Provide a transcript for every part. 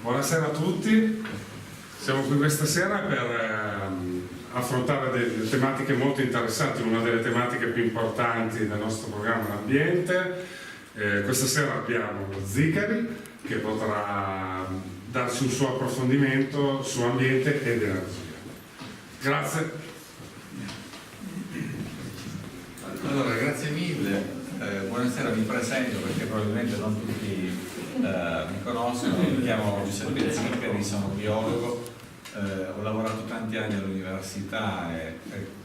Buonasera a tutti, siamo qui questa sera per affrontare delle tematiche molto interessanti, una delle tematiche più importanti del nostro programma, l'ambiente. Questa sera abbiamo Zicari che potrà darci un suo approfondimento su ambiente ed energia. Grazie. Allora, grazie mille. Buonasera, mi presento perché probabilmente non tutti mi conoscono. Mi chiamo Giuseppe Zicari, sono biologo, ho lavorato tanti anni all'università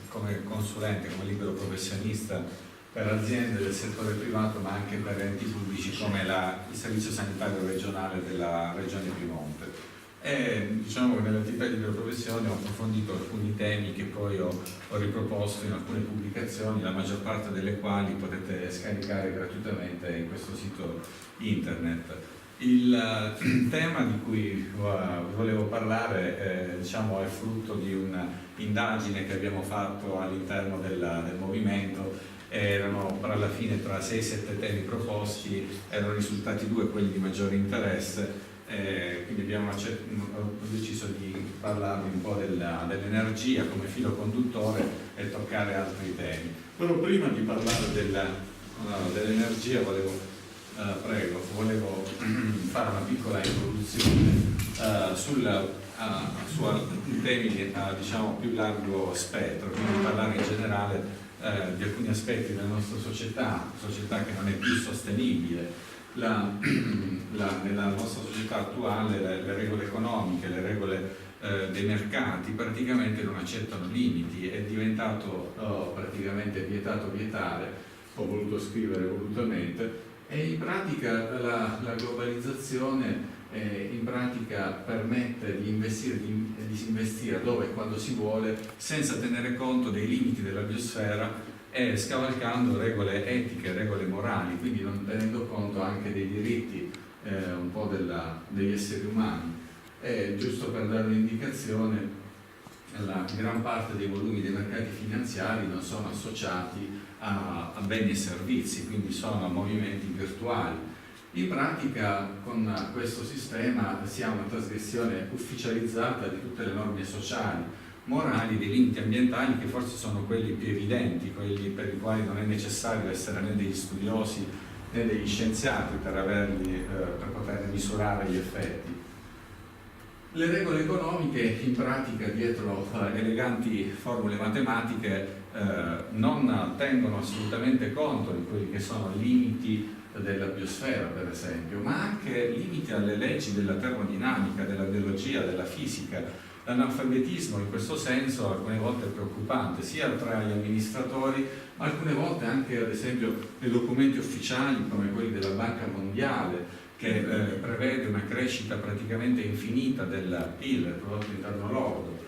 come consulente, come libero professionista per aziende del settore privato ma anche per enti pubblici come il Servizio Sanitario Regionale della Regione Piemonte. E diciamo che nell'attività di libera professione ho approfondito alcuni temi che poi ho riproposto in alcune pubblicazioni, la maggior parte delle quali potete scaricare gratuitamente in questo sito internet. Il tema di cui volevo parlare diciamo, è frutto di un'indagine che abbiamo fatto all'interno del movimento. Erano alla fine tra 6-7 temi proposti, erano risultati 2 quelli di maggiore interesse. Quindi abbiamo deciso di parlarvi un po' dell'energia come filo conduttore e toccare altri temi. Però prima di parlare dell'energia volevo fare una piccola introduzione su temi diciamo più largo spettro, quindi parlare in generale di alcuni aspetti della nostra società che non è più sostenibile. Nella nostra società attuale le regole economiche, le regole dei mercati praticamente non accettano limiti, è diventato praticamente vietato vietare, ho voluto scrivere volutamente, e in pratica la globalizzazione in pratica permette di disinvestire dove e quando si vuole senza tenere conto dei limiti della biosfera e scavalcando regole etiche, regole morali, quindi non tenendo conto anche dei diritti un po' degli esseri umani. Giusto per dare un'indicazione, la gran parte dei volumi dei mercati finanziari non sono associati a beni e servizi, quindi sono movimenti virtuali. In pratica con questo sistema si ha una trasgressione ufficializzata di tutte le norme sociali, morali, dei limiti ambientali che forse sono quelli più evidenti, quelli per i quali non è necessario essere né degli studiosi né degli scienziati per poter misurare gli effetti. Le regole economiche in pratica dietro eleganti formule matematiche non tengono assolutamente conto di quelli che sono limiti della biosfera per esempio, ma anche limiti alle leggi della termodinamica, della biologia, della fisica. L'analfabetismo in questo senso alcune volte è preoccupante, sia tra gli amministratori, ma alcune volte anche ad esempio nei documenti ufficiali come quelli della Banca Mondiale, che prevede una crescita praticamente infinita del PIL, del prodotto interno lordo.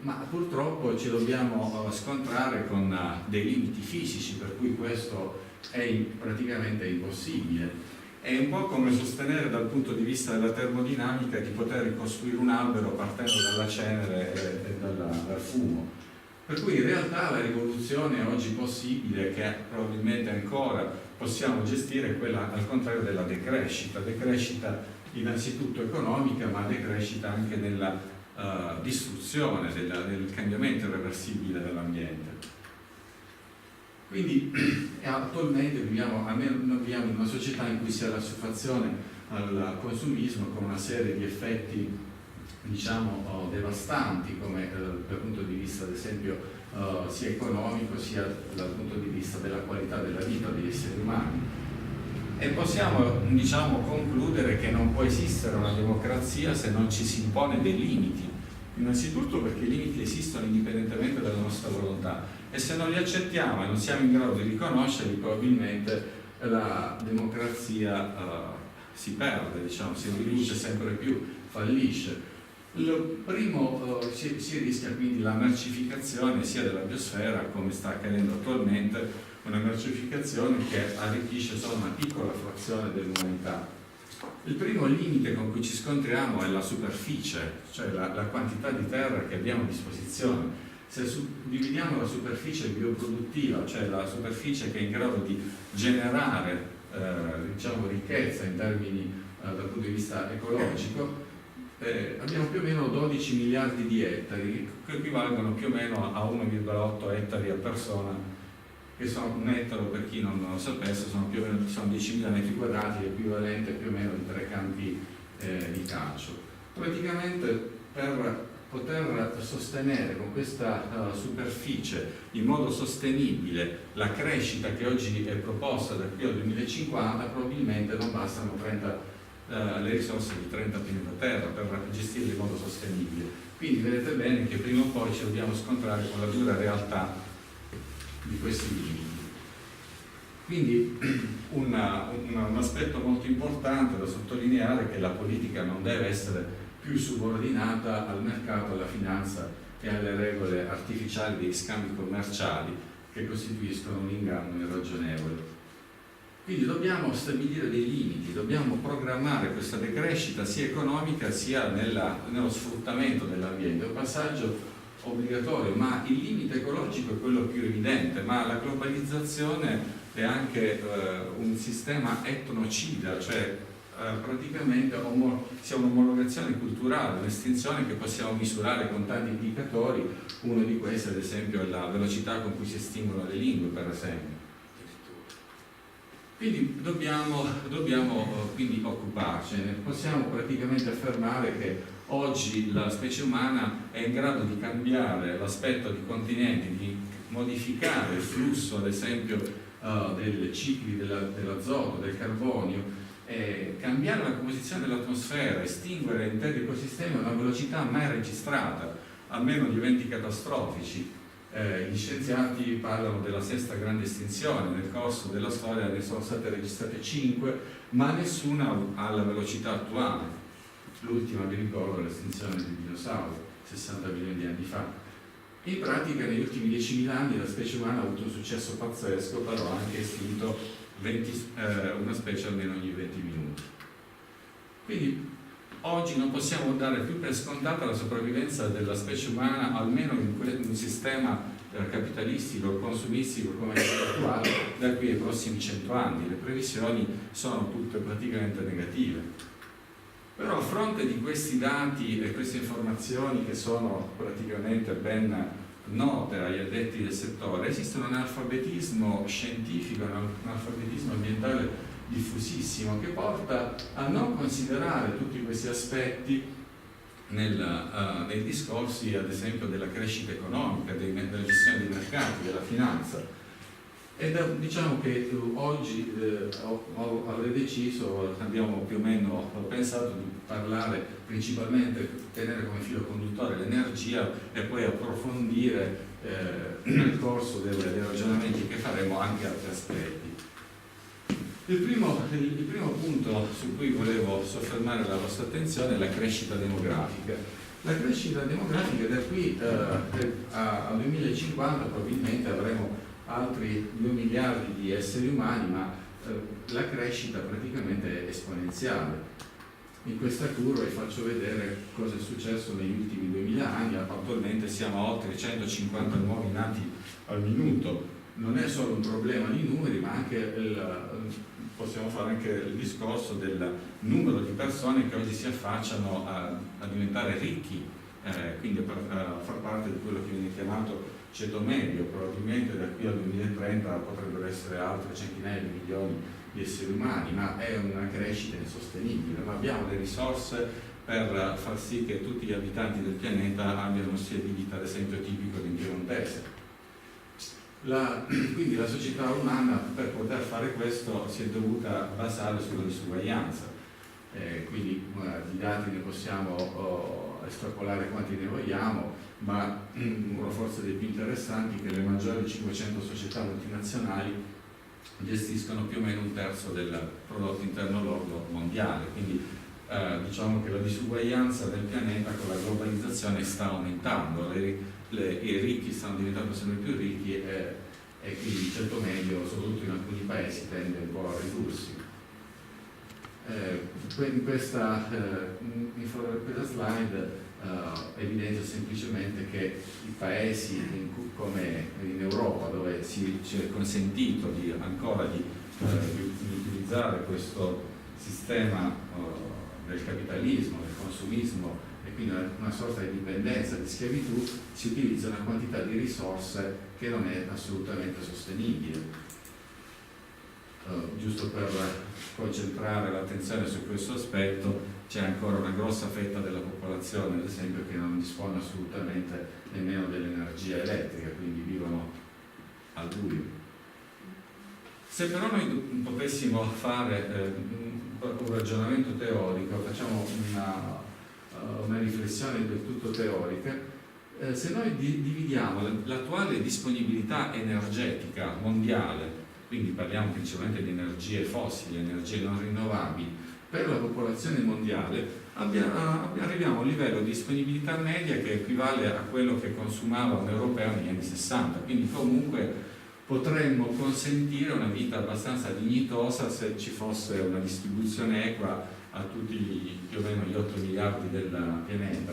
Ma purtroppo ci dobbiamo scontrare con dei limiti fisici, per cui questo è praticamente impossibile. È un po' come sostenere dal punto di vista della termodinamica di poter ricostruire un albero partendo dalla cenere e dal fumo. Per cui in realtà la rivoluzione oggi possibile, che probabilmente ancora possiamo gestire, è quella al contrario della decrescita innanzitutto economica, ma decrescita anche nella distruzione, del cambiamento irreversibile dell'ambiente. Quindi attualmente viviamo in una società in cui si ha l'assuefazione al consumismo con una serie di effetti diciamo devastanti, come dal punto di vista ad esempio sia economico sia dal punto di vista della qualità della vita degli esseri umani. E possiamo diciamo concludere che non può esistere una democrazia se non ci si impone dei limiti. Innanzitutto perché i limiti esistono indipendentemente dalla nostra volontà e se non li accettiamo e non siamo in grado di riconoscerli, probabilmente la democrazia si perde, diciamo, si riduce sempre più, fallisce. Il primo si rischia quindi la mercificazione sia della biosfera, come sta accadendo attualmente, una mercificazione che arricchisce solo una piccola frazione dell'umanità. Il primo limite con cui ci scontriamo è la superficie, cioè la quantità di terra che abbiamo a disposizione. Se dividiamo la superficie bioproduttiva, cioè la superficie che è in grado di generare diciamo, ricchezza in termini dal punto di vista ecologico, abbiamo più o meno 12 miliardi di ettari, che equivalgono più o meno a 1,8 ettari a persona, che sono un ettaro, per chi non lo sapesse, sono più o meno 10.000 metri quadrati, l'equivalente più o meno di 3 campi di calcio. Praticamente per poter sostenere con questa superficie in modo sostenibile la crescita che oggi è proposta da qui al 2050, probabilmente non bastano le risorse di 30 pianeta Terra per gestirle in modo sostenibile. Quindi vedete bene che prima o poi ci dobbiamo scontrare con la dura realtà di questi limiti. Quindi un aspetto molto importante da sottolineare è che la politica non deve essere più subordinata al mercato, alla finanza e alle regole artificiali degli scambi commerciali che costituiscono un inganno irragionevole. Quindi dobbiamo stabilire dei limiti, dobbiamo programmare questa decrescita sia economica sia nello sfruttamento dell'ambiente. È un passaggio obbligatorio, ma il limite ecologico è quello più evidente, ma la globalizzazione è anche un sistema etnocida, cioè praticamente sia un'omologazione culturale, un'estinzione che possiamo misurare con tanti indicatori. Uno di questi ad esempio è la velocità con cui si estinguono le lingue, per esempio. Quindi dobbiamo quindi occuparcene. Possiamo praticamente affermare che oggi la specie umana è in grado di cambiare l'aspetto di continenti, di modificare il flusso ad esempio dei cicli dell'azoto, del carbonio, cambiare la composizione dell'atmosfera, estinguere interi ecosistemi a una velocità mai registrata, a meno di eventi catastrofici. Gli scienziati parlano della sesta grande estinzione, nel corso della storia ne sono state registrate 5, ma nessuna alla velocità attuale. L'ultima, vi ricordo, è l'estinzione dei dinosauri, 60 milioni di anni fa. In pratica negli ultimi 10.000 anni la specie umana ha avuto un successo pazzesco, però ha anche estinto una specie almeno ogni 20 minuti. Quindi oggi non possiamo dare più per scontata la sopravvivenza della specie umana, almeno in un sistema capitalistico, consumistico come quello attuale, da qui ai prossimi 100 anni. Le previsioni sono tutte praticamente negative. Però a fronte di questi dati e queste informazioni che sono praticamente ben note agli addetti del settore, esiste un analfabetismo scientifico, un analfabetismo ambientale diffusissimo che porta a non considerare tutti questi aspetti nei discorsi ad esempio della crescita economica, della gestione dei mercati, della finanza. Diciamo che oggi avrei deciso, abbiamo più o meno pensato di parlare principalmente, tenere come filo conduttore l'energia e poi approfondire nel corso dei ragionamenti che faremo anche altri aspetti. Il primo punto su cui volevo soffermare la vostra attenzione è la crescita demografica. La crescita demografica da qui al 2050 probabilmente avremo altri 2 miliardi di esseri umani, ma la crescita praticamente è esponenziale. In questa curva vi faccio vedere cosa è successo negli ultimi 2000 anni. Attualmente siamo a oltre 150 nuovi nati al minuto. Non è solo un problema di numeri, ma anche possiamo fare anche il discorso del numero di persone che oggi si affacciano a diventare ricchi, quindi a far parte di quello che viene chiamato ceto medio. Probabilmente da qui al 2030 potrebbero essere altre centinaia di milioni di esseri umani, ma è una crescita insostenibile. Non abbiamo le risorse per far sì che tutti gli abitanti del pianeta abbiano uno stile di vita, ad esempio, tipico di un piemontese. Quindi la società umana, per poter fare questo, si è dovuta basare sulla disuguaglianza. Quindi di dati ne possiamo estrapolare quanti ne vogliamo, ma uno forse dei più interessanti è che le maggiori 500 società multinazionali gestiscono più o meno un terzo del prodotto interno lordo mondiale. Quindi diciamo che la disuguaglianza del pianeta con la globalizzazione sta aumentando, i ricchi stanno diventando sempre più ricchi e quindi il ceto medio, soprattutto in alcuni paesi, tende un po' a ridursi. In questa slide evidenzio semplicemente che i paesi come in Europa, dove ci è consentito ancora di utilizzare questo sistema del capitalismo, del consumismo e quindi una sorta di dipendenza, di schiavitù, si utilizza una quantità di risorse che non è assolutamente sostenibile. Giusto per concentrare l'attenzione su questo aspetto, c'è ancora una grossa fetta della popolazione, ad esempio, che non dispone assolutamente nemmeno dell'energia elettrica, quindi vivono al buio. Se però noi potessimo fare un ragionamento teorico, facciamo una riflessione del tutto teorica, se noi dividiamo l'attuale disponibilità energetica mondiale, quindi parliamo principalmente di energie fossili, energie non rinnovabili, per la popolazione mondiale, arriviamo a un livello di disponibilità media che equivale a quello che consumava un europeo negli anni 60, quindi comunque potremmo consentire una vita abbastanza dignitosa se ci fosse una distribuzione equa a tutti più o meno gli 8 miliardi del pianeta.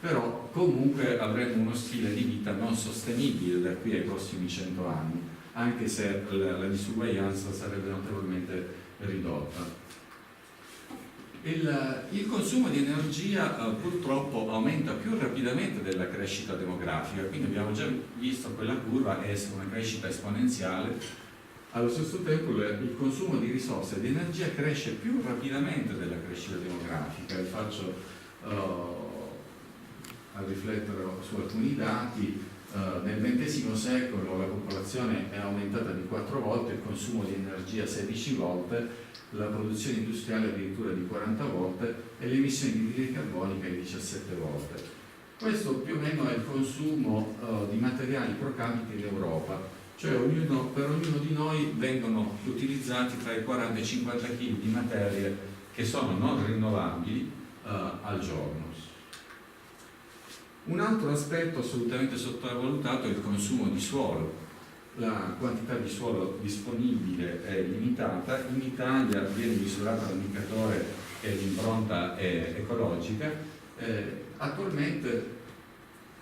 Però comunque avremmo uno stile di vita non sostenibile da qui ai prossimi 100 anni, anche se la disuguaglianza sarebbe notevolmente ridotta. Il consumo di energia purtroppo aumenta più rapidamente della crescita demografica, quindi abbiamo già visto quella curva essere una crescita esponenziale. Allo stesso tempo il consumo di risorse e di energia cresce più rapidamente della crescita demografica. Vi faccio a riflettere su alcuni dati. Nel XX secolo la popolazione è aumentata di 4 volte, il consumo di energia 16 volte, la produzione industriale addirittura di 40 volte e le emissioni di anidride carbonica di 17 volte. Questo più o meno è il consumo di materiali pro capite in Europa, cioè per ognuno di noi vengono utilizzati tra i 40 e i 50 kg di materie che sono non rinnovabili al giorno. Un altro aspetto assolutamente sottovalutato è il consumo di suolo. La quantità di suolo disponibile è limitata. In Italia viene misurata l'indicatore che è l'impronta ecologica. Attualmente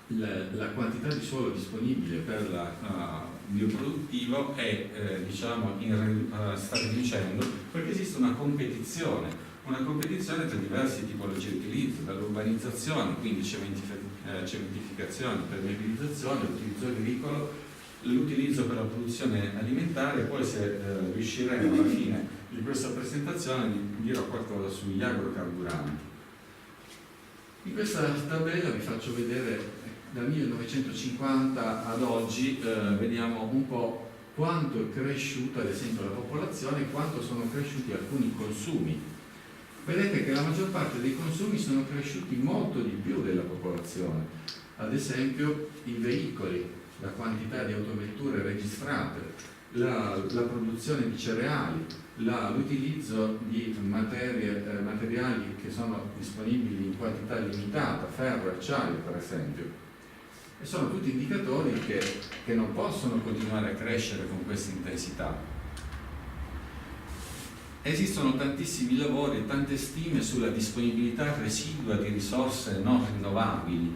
la quantità di suolo disponibile per il bioproduttivo è sta riducendo perché esiste una competizione tra diverse tipologie di utilizzo, dall'urbanizzazione, quindi cementificazione, permeabilizzazione, l'utilizzo agricolo, l'utilizzo per la produzione alimentare e poi se riusciremo alla fine di questa presentazione dirò qualcosa sugli agrocarburanti. In questa tabella vi faccio vedere dal 1950 ad oggi, vediamo un po' quanto è cresciuta ad esempio la popolazione e quanto sono cresciuti alcuni consumi. Vedete che la maggior parte dei consumi sono cresciuti molto di più della popolazione, ad esempio i veicoli, la quantità di autovetture registrate, la produzione di cereali, l'utilizzo di materiali che sono disponibili in quantità limitata, ferro e acciaio per esempio. E sono tutti indicatori che non possono continuare a crescere con questa intensità. Esistono tantissimi lavori e tante stime sulla disponibilità residua di risorse non rinnovabili,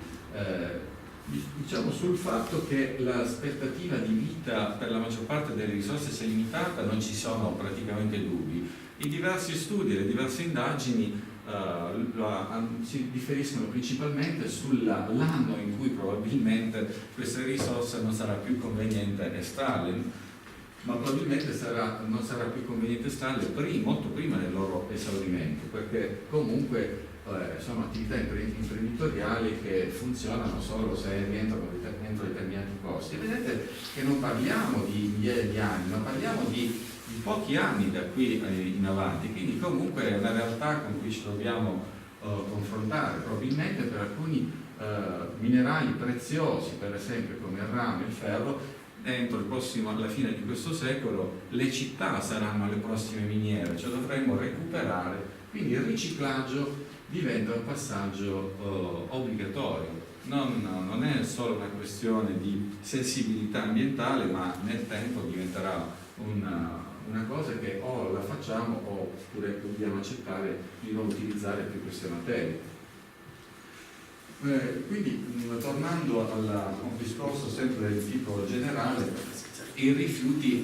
diciamo sul fatto che l'aspettativa di vita per la maggior parte delle risorse sia limitata, non ci sono praticamente dubbi. I diversi studi e le diverse indagini si differiscono principalmente sull'anno in cui probabilmente queste risorse non sarà più conveniente estrarle, ma probabilmente non sarà più conveniente estrarle molto prima del loro esaurimento, perché comunque sono attività imprenditoriali che funzionano solo se rientrano entro determinati costi. E vedete che non parliamo di migliaia di anni, ma parliamo di pochi anni da qui in avanti, quindi comunque è una realtà con cui ci dobbiamo confrontare. Probabilmente per alcuni minerali preziosi, per esempio come il rame e il ferro, alla fine di questo secolo le città saranno le prossime miniere, cioè dovremmo recuperare, quindi il riciclaggio diventa un passaggio obbligatorio. Non è solo una questione di sensibilità ambientale, ma nel tempo diventerà una cosa che o la facciamo oppure dobbiamo accettare di non utilizzare più queste materie. Quindi tornando a un discorso sempre del tipo generale,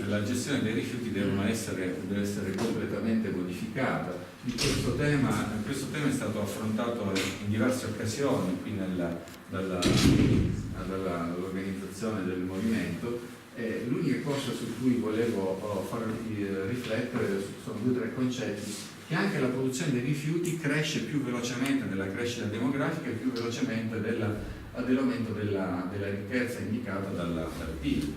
la gestione dei rifiuti deve essere completamente modificata. di questo tema è stato affrontato in diverse occasioni qui dall'organizzazione del movimento. L'unica cosa su cui volevo farvi riflettere sono 2 o 3 concetti: che anche la produzione dei rifiuti cresce più velocemente della crescita demografica e più velocemente dell'aumento della ricchezza indicata dal PIL.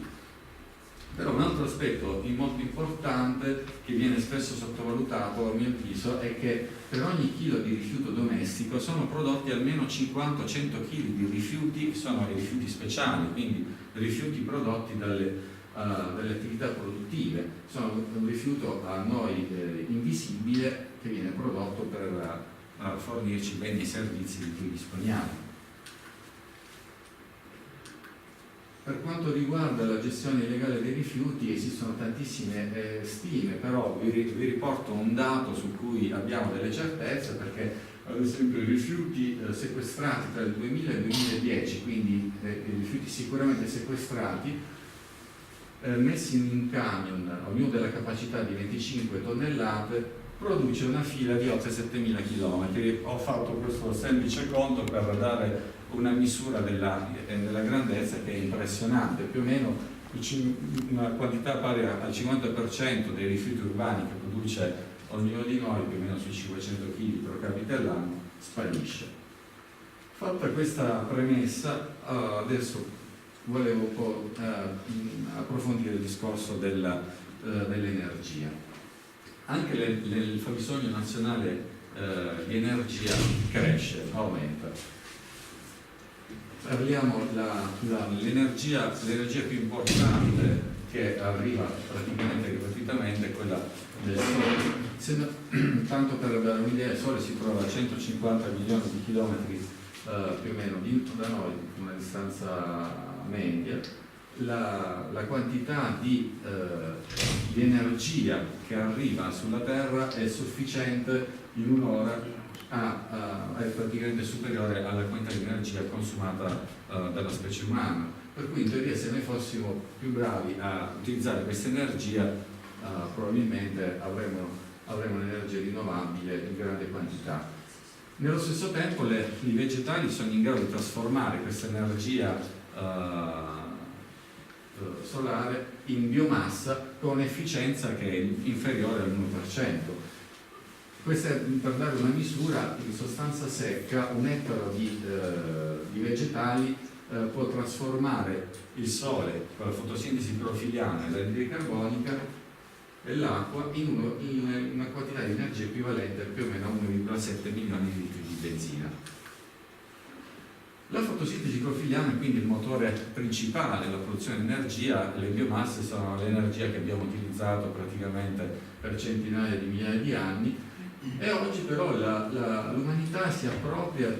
Però un altro aspetto molto importante che viene spesso sottovalutato, a mio avviso, è che per ogni chilo di rifiuto domestico sono prodotti almeno 50-100 kg di rifiuti, sono i rifiuti speciali, quindi rifiuti prodotti dalle attività produttive. Sono un rifiuto a noi invisibile che viene prodotto per fornirci beni e servizi di cui disponiamo. Per quanto riguarda la gestione illegale dei rifiuti esistono tantissime stime, però vi riporto un dato su cui abbiamo delle certezze, perché ad esempio i rifiuti sequestrati tra il 2000 e il 2010, quindi i rifiuti sicuramente sequestrati, messi in un camion, ognuno della capacità di 25 tonnellate, produce una fila di oltre 7.000 km. Ho fatto questo semplice conto per dare una misura della grandezza che è impressionante. Più o meno una quantità pari al 50% dei rifiuti urbani che produce ognuno di noi, più o meno sui 500 kg pro capite all'anno, sparisce. Fatta questa premessa, adesso volevo un po' approfondire il discorso dell'energia. Anche il fabbisogno nazionale di energia cresce, aumenta. Parliamo l'energia più importante che arriva praticamente gratuitamente è quella del Sole. Tanto per dare un'idea, il Sole si trova a 150 milioni di chilometri più o meno da noi, una distanza media. La quantità di energia che arriva sulla Terra è sufficiente in un'ora, è praticamente superiore alla quantità di energia consumata dalla specie umana. Per cui in teoria, se noi fossimo più bravi a utilizzare questa energia, probabilmente avremo un'energia rinnovabile in grande quantità. Nello stesso tempo i vegetali sono in grado di trasformare questa energia solare in biomassa con efficienza che è inferiore all'1%. Questa è per dare una misura: in sostanza secca un ettaro di vegetali può trasformare il sole con la fotosintesi clorofilliana e l'anidride carbonica e l'acqua in una quantità di energia equivalente più o meno a 1,7 milioni di litri di benzina. La fotosintesi clorofilliana è quindi il motore principale della produzione di energia. Le biomasse sono l'energia che abbiamo utilizzato praticamente per centinaia di migliaia di anni, e oggi però l'umanità si appropria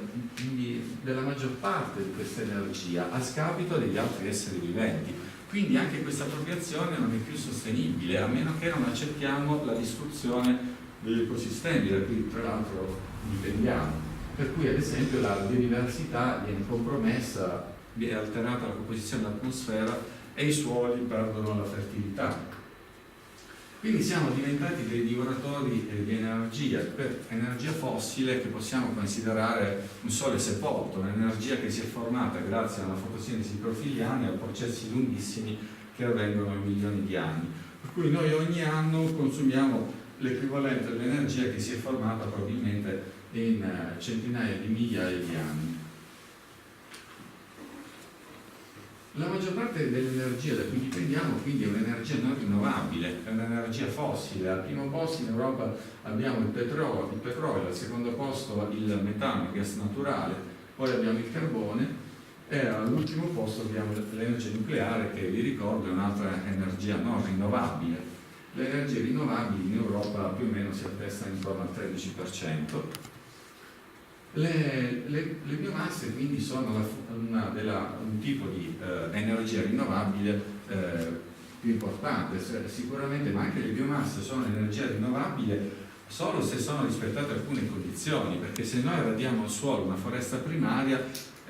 della maggior parte di questa energia a scapito degli altri esseri viventi. Quindi anche questa appropriazione non è più sostenibile, a meno che non accettiamo la distruzione degli ecosistemi, da cui tra l'altro dipendiamo. Per cui ad esempio la biodiversità viene compromessa, viene alterata la composizione dell'atmosfera e i suoli perdono la fertilità. Quindi siamo diventati dei divoratori di energia, energia fossile che possiamo considerare un sole sepolto, un'energia che si è formata grazie alla fotosintesi clorofilliana e a processi lunghissimi che avvengono in milioni di anni. Per cui noi ogni anno consumiamo l'equivalente dell'energia che si è formata probabilmente in centinaia di migliaia di anni. La maggior parte dell'energia da cui dipendiamo quindi è un'energia non rinnovabile, è un'energia fossile. Al primo posto in Europa abbiamo il petrolio, al secondo posto il metano, il gas naturale, poi abbiamo il carbone e all'ultimo posto abbiamo l'energia nucleare, che vi ricordo è un'altra energia non rinnovabile. Le energie rinnovabili in Europa più o meno si attestano intorno al 13%. Le biomasse quindi sono un tipo di energia rinnovabile più importante sicuramente, ma anche le biomasse sono energia rinnovabile solo se sono rispettate alcune condizioni, perché se noi radiamo al suolo una foresta primaria,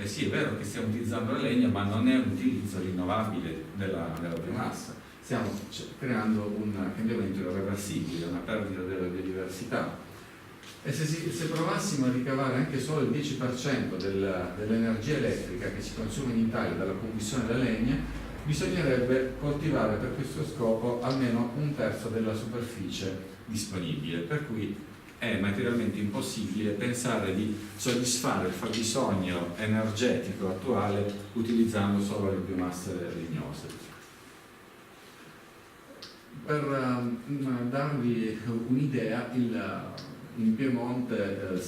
sì, è vero che stiamo utilizzando la legna, ma non è un utilizzo rinnovabile della biomassa. Stiamo creando un cambiamento irreversibile, una perdita della biodiversità. E se provassimo a ricavare anche solo il 10% dell'energia elettrica che si consuma in Italia dalla combustione della legna, bisognerebbe coltivare per questo scopo almeno un terzo della superficie disponibile, per cui è materialmente impossibile pensare di soddisfare il fabbisogno energetico attuale utilizzando solo le biomasse legnose. Per darvi un'idea, in Piemonte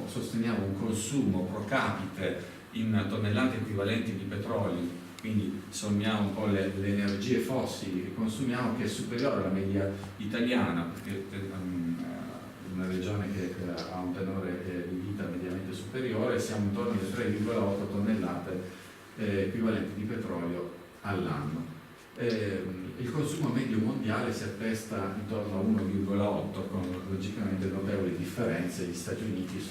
sosteniamo un consumo pro capite in tonnellate equivalenti di petrolio, quindi sommiamo un po' le energie fossili che consumiamo, che è superiore alla media italiana, perché è una regione che ha un tenore di vita mediamente superiore, siamo intorno alle 3,8 tonnellate equivalenti di petrolio all'anno. Il consumo medio mondiale si attesta intorno a 1,8, con logicamente notevoli differenze. Gli Stati Uniti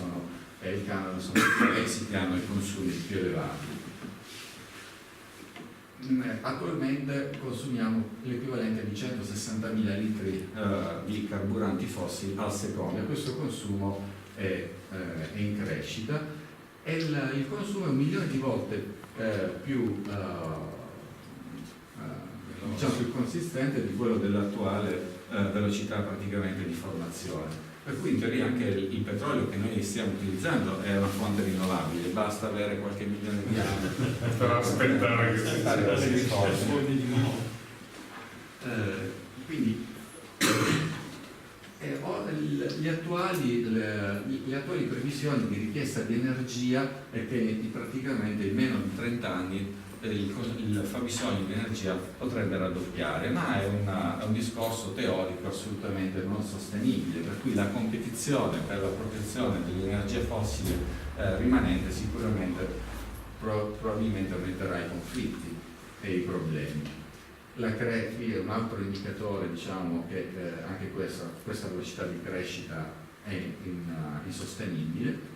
e il Canada sono i paesi che hanno i consumi più elevati. Attualmente consumiamo l'equivalente di 160.000 litri di carburanti fossili al secondo, e questo consumo è in crescita, e il consumo è 1 milione di volte più consistente di quello dell'attuale velocità praticamente di formazione. Per cui in teoria anche il petrolio che noi stiamo utilizzando è una fonte rinnovabile, basta avere qualche milione di anni per aspettare che si riformi. Quindi le attuali previsioni di richiesta di energia è che praticamente in meno di 30 anni il fabbisogno di energia potrebbe raddoppiare, ma è un discorso teorico assolutamente non sostenibile, per cui la competizione per la protezione dell'energia fossile rimanente sicuramente probabilmente aumenterà i conflitti e i problemi. Qui è un altro indicatore, diciamo, che anche questa velocità di crescita è insostenibile.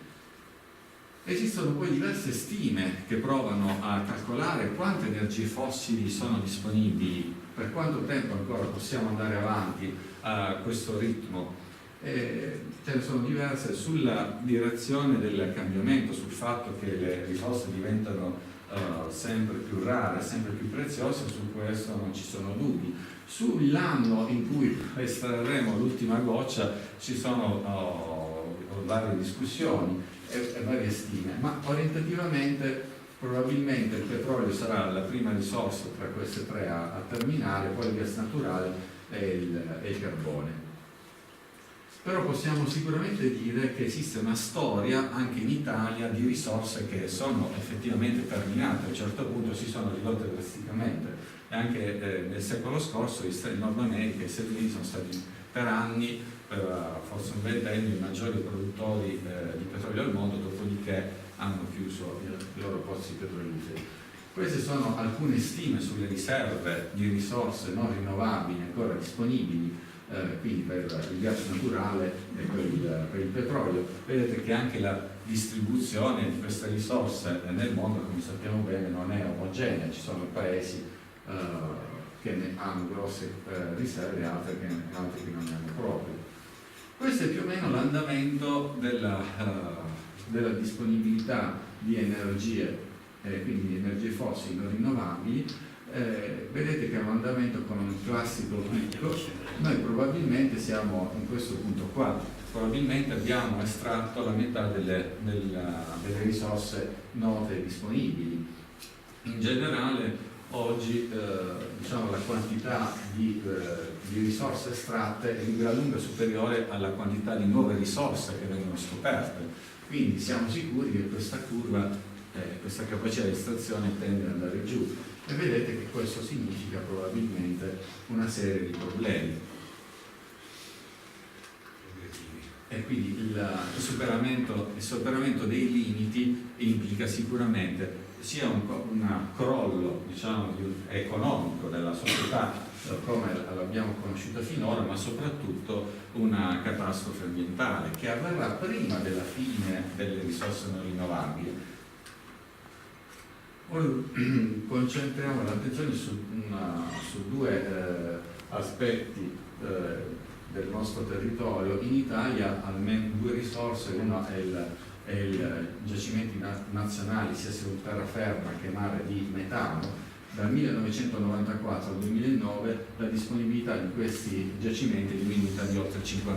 Esistono poi diverse stime che provano a calcolare quante energie fossili sono disponibili, per quanto tempo ancora possiamo andare avanti a questo ritmo. Ce ne sono diverse sulla direzione del cambiamento, sul fatto che le risorse diventano sempre più rare, sempre più preziose. Su questo non ci sono dubbi. Sull'anno in cui estrarremo l'ultima goccia ci sono varie discussioni e varie stime, ma orientativamente probabilmente il petrolio sarà la prima risorsa tra queste tre a terminare, poi il gas naturale e il carbone. Però possiamo sicuramente dire che esiste una storia anche in Italia di risorse che sono effettivamente terminate, a un certo punto si sono ridotte drasticamente, e anche nel secolo scorso il Nord America e gli Stati Uniti sono stati per anni, forse un ventennio, i maggiori produttori di petrolio al mondo, dopodiché hanno chiuso i loro pozzi petroliferi. Queste sono alcune stime sulle riserve di risorse non rinnovabili ancora disponibili, quindi per il gas naturale e per il petrolio. Vedete che anche la distribuzione di queste risorse nel mondo, come sappiamo bene, non è omogenea. Ci sono paesi che ne hanno grosse riserve e altri che non ne hanno proprio. Questo è più o meno l'andamento della disponibilità di energie, quindi di energie fossili non rinnovabili. Vedete che è un andamento con un classico picco. Noi probabilmente siamo in questo punto qua, probabilmente abbiamo estratto la metà delle risorse note e disponibili. In generale oggi diciamo, la quantità di risorse estratte è di gran lunga superiore alla quantità di nuove risorse che vengono scoperte, quindi siamo sicuri che questa curva, questa capacità di estrazione tende ad andare giù, e vedete che questo significa probabilmente una serie di problemi. E quindi il superamento dei limiti implica sicuramente sia un crollo, diciamo, economico della società come l'abbiamo conosciuta finora, ma soprattutto una catastrofe ambientale che avverrà prima della fine delle risorse non rinnovabili. Ora concentriamo l'attenzione su due aspetti del nostro territorio, in Italia almeno due risorse, una è il giacimenti nazionali sia su terraferma che mare di metano. Dal 1994 al 2009 la disponibilità di questi giacimenti è diminuita di oltre il 50%,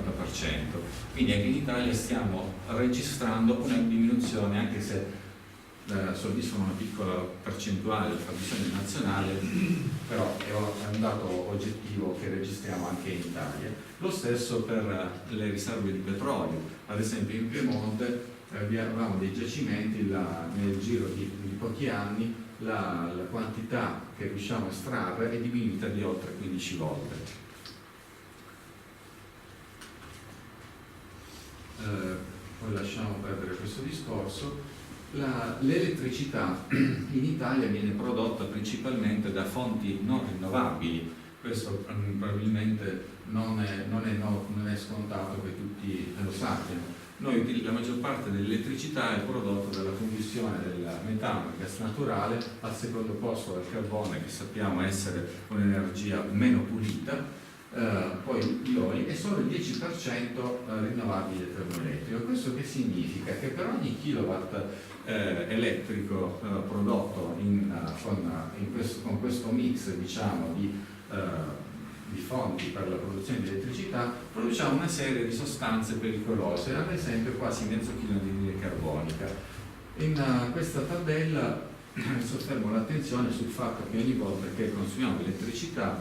quindi anche in Italia stiamo registrando una diminuzione, anche se soddisfano una piccola percentuale del fabbisogno nazionale, però è un dato oggettivo che registriamo anche in Italia. Lo stesso per le riserve di petrolio, ad esempio in Piemonte avevamo dei giacimenti, nel giro di pochi anni la quantità che riusciamo a estrarre è diminuita di oltre 15 volte. Poi lasciamo perdere questo discorso. L'elettricità in Italia viene prodotta principalmente da fonti non rinnovabili. Questo probabilmente non è scontato che tutti lo sappiano. La maggior parte dell'elettricità è prodotta dalla combustione del metano e gas naturale, al secondo posto del carbone, che sappiamo essere un'energia meno pulita, poi gli oli, e solo il 10% rinnovabile termoelettrico. Questo che significa? Che per ogni kilowatt elettrico prodotto con questo mix, diciamo, di fonti per la produzione di elettricità, produciamo una serie di sostanze pericolose, ad esempio quasi mezzo chilo di anidride carbonica. In questa tabella soffermo l'attenzione sul fatto che ogni volta che consumiamo elettricità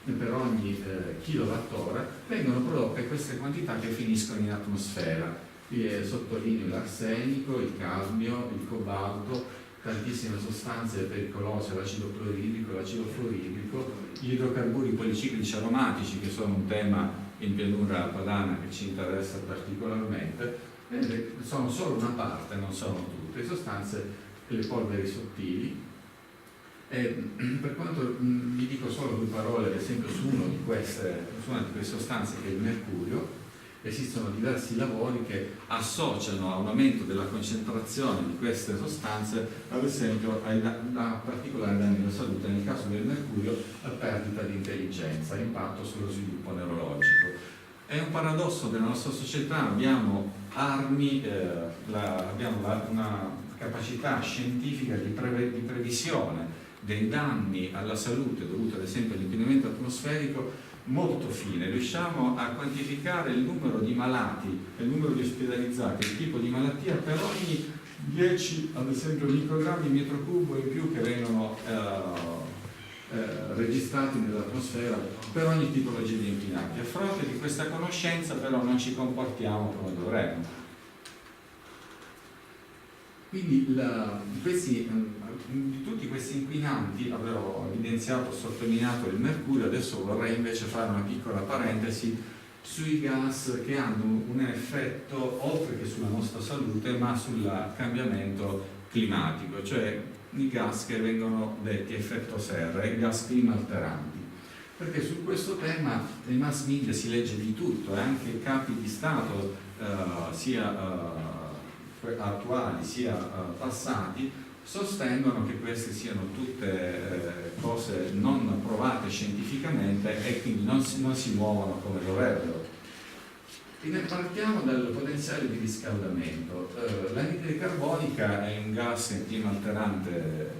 per ogni kilowattora vengono prodotte queste quantità che finiscono in atmosfera. Sottolineo l'arsenico, il cadmio, il cobalto, tantissime sostanze pericolose, l'acido cloridrico, l'acido fluoridrico, gli idrocarburi policiclici aromatici, che sono un tema in pianura padana che ci interessa particolarmente, sono solo una parte, non sono tutte, sostanze, le polveri sottili. Per quanto vi dico solo due parole, ad esempio, su una di queste sostanze, che è il mercurio. Esistono diversi lavori che associano a un aumento della concentrazione di queste sostanze, ad esempio a particolari danni alla salute, nel caso del mercurio a perdita di intelligenza, impatto sullo sviluppo neurologico. È un paradosso della nostra società, abbiamo armi, abbiamo una capacità scientifica di previsione dei danni alla salute dovuti ad esempio all'inquinamento atmosferico molto fine, riusciamo a quantificare il numero di malati, il numero di ospedalizzati, il tipo di malattia per ogni 10 ad esempio microgrammi metro cubo in più che vengono registrati nell'atmosfera per ogni tipologia di inquinanti. A fronte di questa conoscenza però non ci comportiamo come dovremmo. Quindi di tutti questi inquinanti avevo evidenziato, sottolineato il mercurio, adesso vorrei invece fare una piccola parentesi sui gas che hanno un effetto oltre che sulla nostra salute ma sul cambiamento climatico, cioè i gas che vengono detti effetto serra, i gas climalteranti. Perché su questo tema nei mass media si legge di tutto, e anche capi di Stato sia attuali sia passati sostengono che queste siano tutte cose non provate scientificamente e quindi non si muovono come dovrebbero. Quindi partiamo dal potenziale di riscaldamento. L'anidride carbonica è un gas climalterante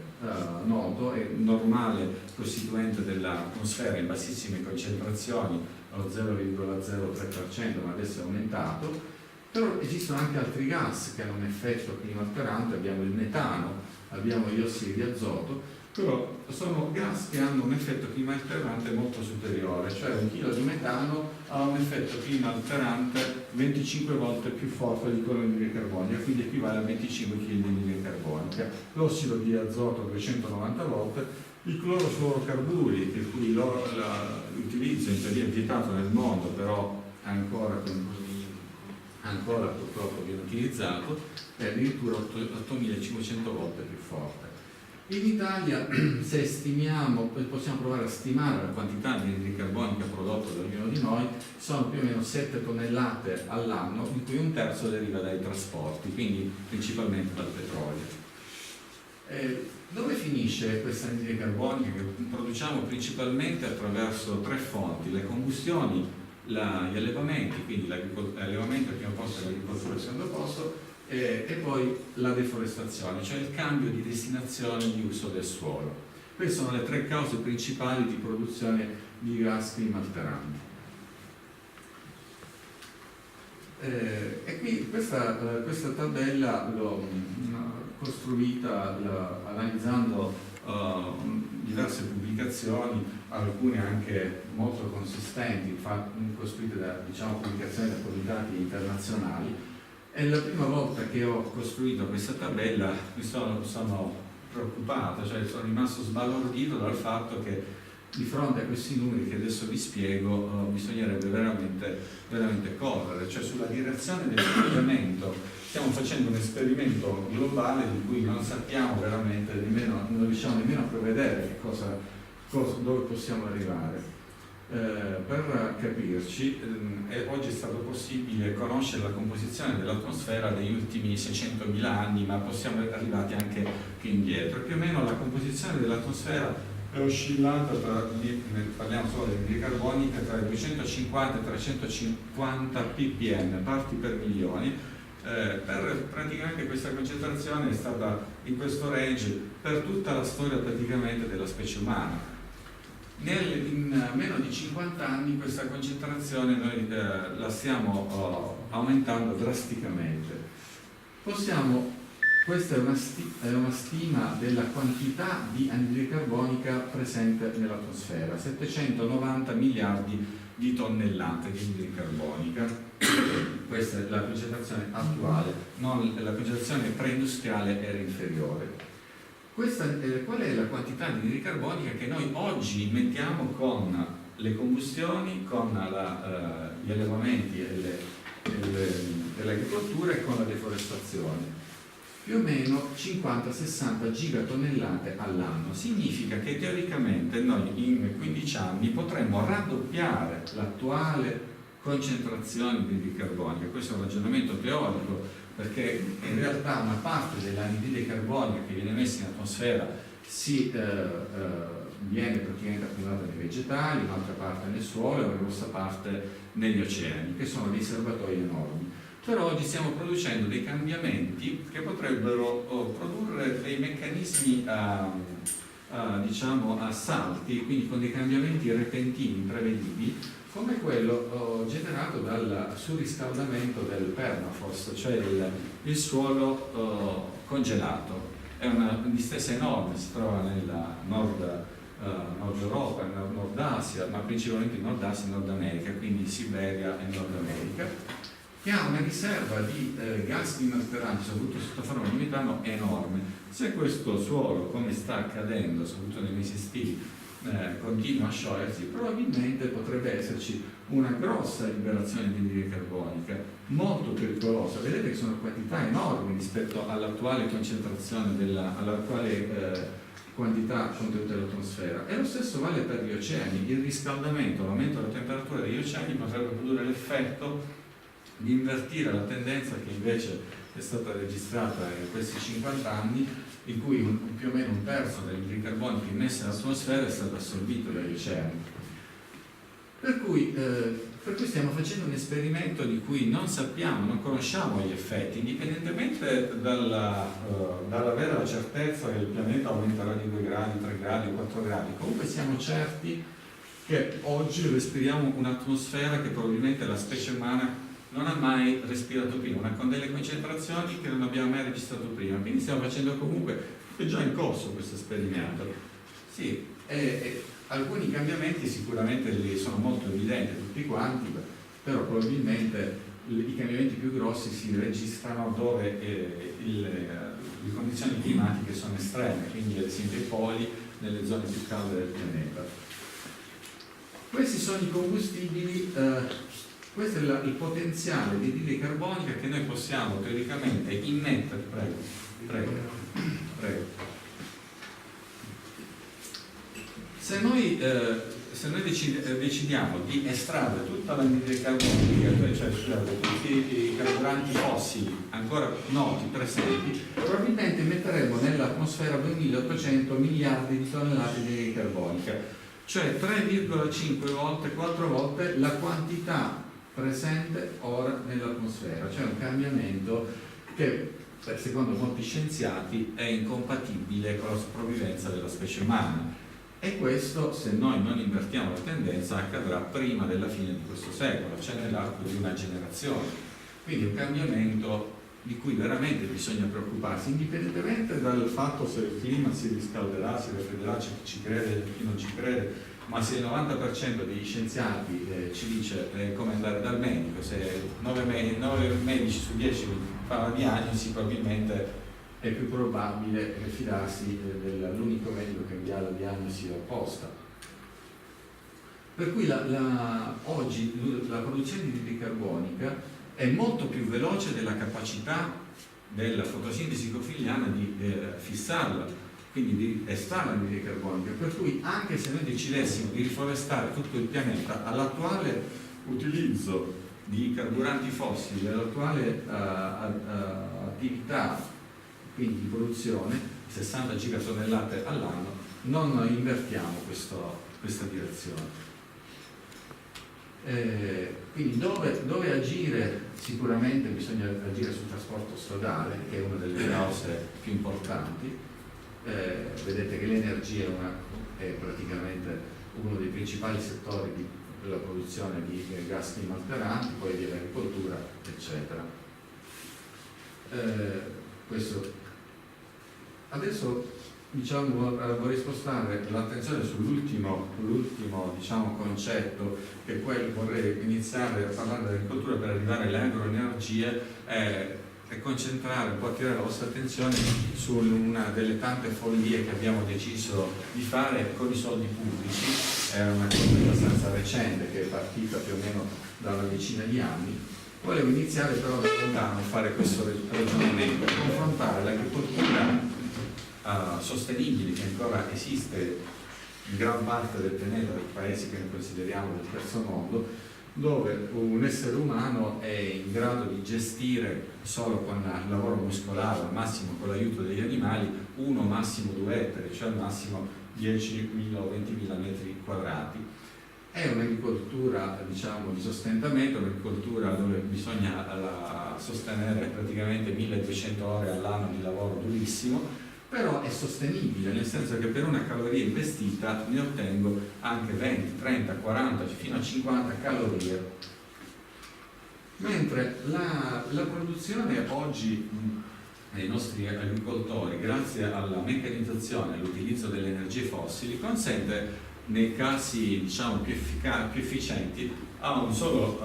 noto, è normale costituente dell'atmosfera in bassissime concentrazioni, allo 0,03%, ma adesso è aumentato. Però esistono anche altri gas che hanno un effetto climalterante, abbiamo il metano, abbiamo gli ossidi di azoto, però sono gas che hanno un effetto climalterante molto superiore, cioè un chilo di metano ha un effetto climalterante 25 volte più forte di quello di anidride carbonica, quindi equivale a 25 kg di anidride carbonica, l'ossido di azoto 290 volte, i clorofluorocarburi, per cui l'utilizzo in teoria è vietato nel mondo, però ancora purtroppo viene utilizzato, è addirittura 8500 volte più forte. In Italia, se stimiamo, possiamo provare a stimare la quantità di anidride carbonica prodotta da ognuno di noi, sono più o meno 7 tonnellate all'anno, di cui un terzo deriva dai trasporti, quindi principalmente dal petrolio. Dove finisce questa anidride carbonica che produciamo principalmente attraverso tre fonti: le combustioni, gli allevamenti, quindi l'allevamento al primo posto e l'agricoltura al secondo posto, e poi la deforestazione, cioè il cambio di destinazione di uso del suolo. Queste sono le 3 cause principali di produzione di gas climalteranti. E qui questa tabella l'ho costruita analizzando diverse pubblicazioni, alcune anche molto consistenti, costruite da pubblicazioni da comitati internazionali. È la prima volta che ho costruito questa tabella, mi sono preoccupato, cioè sono rimasto sbalordito dal fatto che di fronte a questi numeri che adesso vi spiego bisognerebbe veramente correre, cioè sulla direzione del cambiamento stiamo facendo un esperimento globale di cui non sappiamo veramente non riusciamo nemmeno a prevedere dove possiamo arrivare. Per capirci, oggi è stato possibile conoscere la composizione dell'atmosfera degli ultimi 600.000 anni, ma siamo arrivati anche più indietro. Più o meno la composizione dell'atmosfera è oscillata parliamo solo dell'anidride carbonica, tra i 250 e 350 ppm, parti per milioni. Praticamente questa concentrazione è stata in questo range per tutta la storia praticamente della specie umana. In meno di 50 anni questa concentrazione noi la stiamo aumentando drasticamente. Questa è una stima della quantità di anidride carbonica presente nell'atmosfera, 790 miliardi di tonnellate di anidride carbonica. Questa è la concentrazione attuale, la concentrazione preindustriale era inferiore. Qual è la quantità di anidride carbonica che noi oggi immettiamo con le combustioni, con gli allevamenti e l'agricoltura e con la deforestazione? Più o meno 50-60 gigatonnellate all'anno. Significa che teoricamente noi in 15 anni potremmo raddoppiare l'attuale concentrazione di anidride carbonica. Questo è un ragionamento teorico, perché in realtà una parte dell'anidride carbonica che viene messa in atmosfera viene praticamente accumulata nei vegetali, un'altra parte nel suolo e una grossa parte negli oceani, che sono dei serbatoi enormi. Però oggi stiamo producendo dei cambiamenti che potrebbero produrre dei meccanismi a salti, quindi con dei cambiamenti repentini, imprevedibili, come quello generato dal surriscaldamento del permafrost, cioè il suolo congelato. È una distesa enorme, si trova nella Nord Europa, Nord Asia, ma principalmente in Nord Asia e Nord America, quindi Siberia e Nord America, che ha una riserva di gas climalteranti, soprattutto sotto forma di metano, enorme. Se questo suolo, come sta accadendo, soprattutto nei mesi estivi, continua a sciogliersi, probabilmente potrebbe esserci una grossa liberazione di anidride carbonica, molto pericolosa. Vedete che sono quantità enormi rispetto all'attuale concentrazione, all'attuale quantità contenuta nell'atmosfera. E lo stesso vale per gli oceani. Il riscaldamento, l'aumento della temperatura degli oceani potrebbe produrre l'effetto di invertire la tendenza che invece è stata registrata in questi 50 anni, in cui più o meno un terzo dell'anidride carbonica immessa nell'atmosfera è stato assorbito dagli oceani. Per cui stiamo facendo un esperimento di cui non sappiamo, non conosciamo gli effetti, indipendentemente dall'avere la certezza che il pianeta aumenterà di 2 gradi, 3 gradi o 4 gradi. Comunque siamo certi che oggi respiriamo un'atmosfera che probabilmente la specie umana non ha mai respirato prima, con delle concentrazioni che non abbiamo mai registrato prima. Quindi stiamo facendo comunque, è già in corso questo esperimento. Sì, alcuni cambiamenti sicuramente sono molto evidenti tutti quanti, però probabilmente i cambiamenti più grossi si registrano dove le condizioni climatiche sono estreme, quindi ad esempio ai poli, nelle zone più calde del pianeta. Questi sono i combustibili. Questo è il potenziale di anidride carbonica che noi possiamo teoricamente immettere. Prego. Se noi decidiamo di estrarre tutta l'anidride carbonica, cioè tutti i carburanti fossili ancora noti, presenti, probabilmente metteremo nell'atmosfera 2800 miliardi di tonnellate di anidride carbonica. cioè 3,5 volte, 4 volte la quantità presente ora nell'atmosfera, cioè un cambiamento che secondo molti scienziati è incompatibile con la sopravvivenza della specie umana, e questo, se noi non invertiamo la tendenza, accadrà prima della fine di questo secolo, cioè nell'arco di una generazione. Quindi un cambiamento di cui veramente bisogna preoccuparsi, indipendentemente dal fatto se il clima si riscalderà, si raffredderà, c'è chi ci crede e chi non ci crede, ma se il 90% degli scienziati ci dice come andare dal medico, se 9 medici su 10 fanno la diagnosi, probabilmente è più probabile fidarsi dell'unico medico che vi ha la diagnosi opposta. Per cui oggi la produzione di anidride carbonica è molto più veloce della capacità della fotosintesi cofiliana di fissarla, quindi di estrarre l'anidride carbonica, per cui anche se noi decidessimo di riforestare tutto il pianeta, all'attuale utilizzo di carburanti fossili, all'attuale attività quindi di produzione, 60 gigatonnellate all'anno, non invertiamo questa direzione. Quindi dove agire? Sicuramente bisogna agire sul trasporto stradale, che è una delle cause più importanti. Vedete che l'energia è praticamente uno dei principali settori della produzione di gas climalteranti, poi di agricoltura, eccetera. Adesso vorrei spostare l'attenzione sull'ultimo concetto, che poi vorrei iniziare a parlare dell'agricoltura per arrivare alle agroenergie e concentrare un po', attirare la vostra attenzione su una delle tante follie che abbiamo deciso di fare con i soldi pubblici. È una cosa abbastanza recente, che è partita più o meno da una decina di anni. Volevo iniziare però da lontano a fare questo ragionamento, confrontare l'agricoltura sostenibile, che ancora esiste in gran parte del pianeta, dei paesi che noi consideriamo del terzo mondo, dove un essere umano è in grado di gestire solo con il lavoro muscolare, al massimo con l'aiuto degli animali, 1 massimo 2 ettari, cioè al massimo 10.000 o 20.000 metri quadrati. È un'agricoltura di sostentamento, un'agricoltura dove bisogna sostenere praticamente 1.200 ore all'anno di lavoro durissimo, però è sostenibile, nel senso che per una caloria investita ne ottengo anche 20, 30, 40, fino a 50 calorie. Mentre la produzione oggi dei nostri agricoltori, grazie alla meccanizzazione e all'utilizzo delle energie fossili, consente nei casi più efficienti a un solo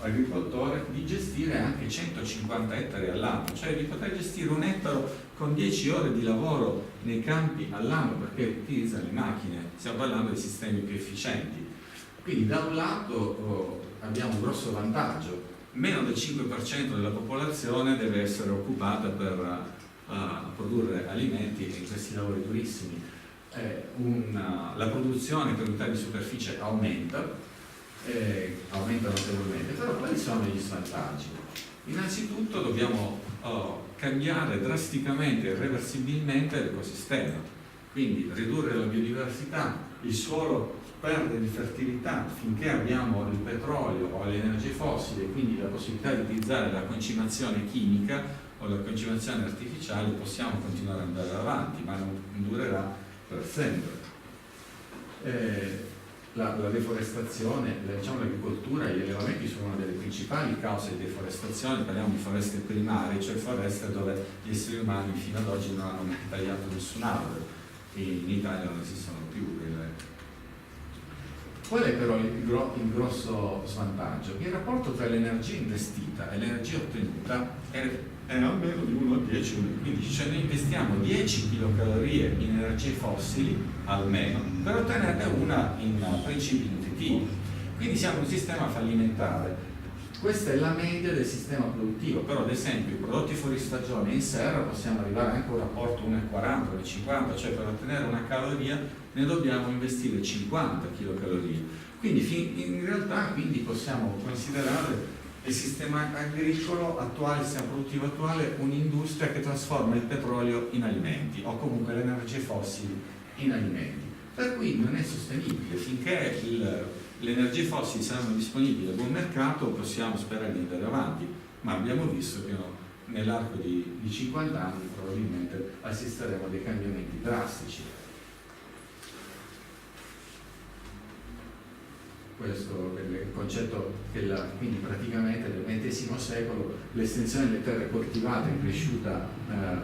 agricoltore di gestire anche 150 ettari all'anno, cioè di poter gestire un ettaro con 10 ore di lavoro nei campi all'anno, perché utilizza le macchine. Stiamo parlando di sistemi più efficienti. Quindi da un lato abbiamo un grosso vantaggio: meno del 5% della popolazione deve essere occupata per produrre alimenti in questi lavori durissimi. La produzione per unità di superficie aumenta notevolmente, però quali sono gli svantaggi? Innanzitutto dobbiamo cambiare drasticamente e irreversibilmente l'ecosistema, quindi ridurre la biodiversità, il suolo perde di fertilità finché abbiamo il petrolio o le energie fossili, e quindi la possibilità di utilizzare la concimazione chimica o la concimazione artificiale. Possiamo continuare ad andare avanti, ma non durerà per sempre. La deforestazione, l'agricoltura e gli allevamenti sono una delle principali cause di deforestazione. Parliamo di foreste primarie, cioè foreste dove gli esseri umani fino ad oggi non hanno mai tagliato nessun albero, e in Italia non esistono più. Qual è però il grosso svantaggio? Il rapporto tra l'energia investita e l'energia ottenuta è almeno di 1 a 10, 1 a 15, cioè noi investiamo 10 kcal in energie fossili almeno per ottenerne una in principi nutritivi. Quindi siamo un sistema fallimentare. Questa è la media del sistema produttivo, però ad esempio i prodotti fuori stagione in serra possiamo arrivare anche a un rapporto 1 a 40, 1 a 50, cioè per ottenere una caloria ne dobbiamo investire 50 kcal. Quindi in realtà possiamo considerare il sistema agricolo attuale, il sistema produttivo attuale, un'industria che trasforma il petrolio in alimenti, o comunque le energie fossili in alimenti. per cui non è sostenibile. Finché le energie fossili saranno disponibili a buon mercato possiamo sperare di andare avanti, ma abbiamo visto che nell'arco di 50 anni probabilmente assisteremo a dei cambiamenti drastici. Questo è il concetto che quindi praticamente nel XX secolo l'estensione delle terre coltivate è cresciuta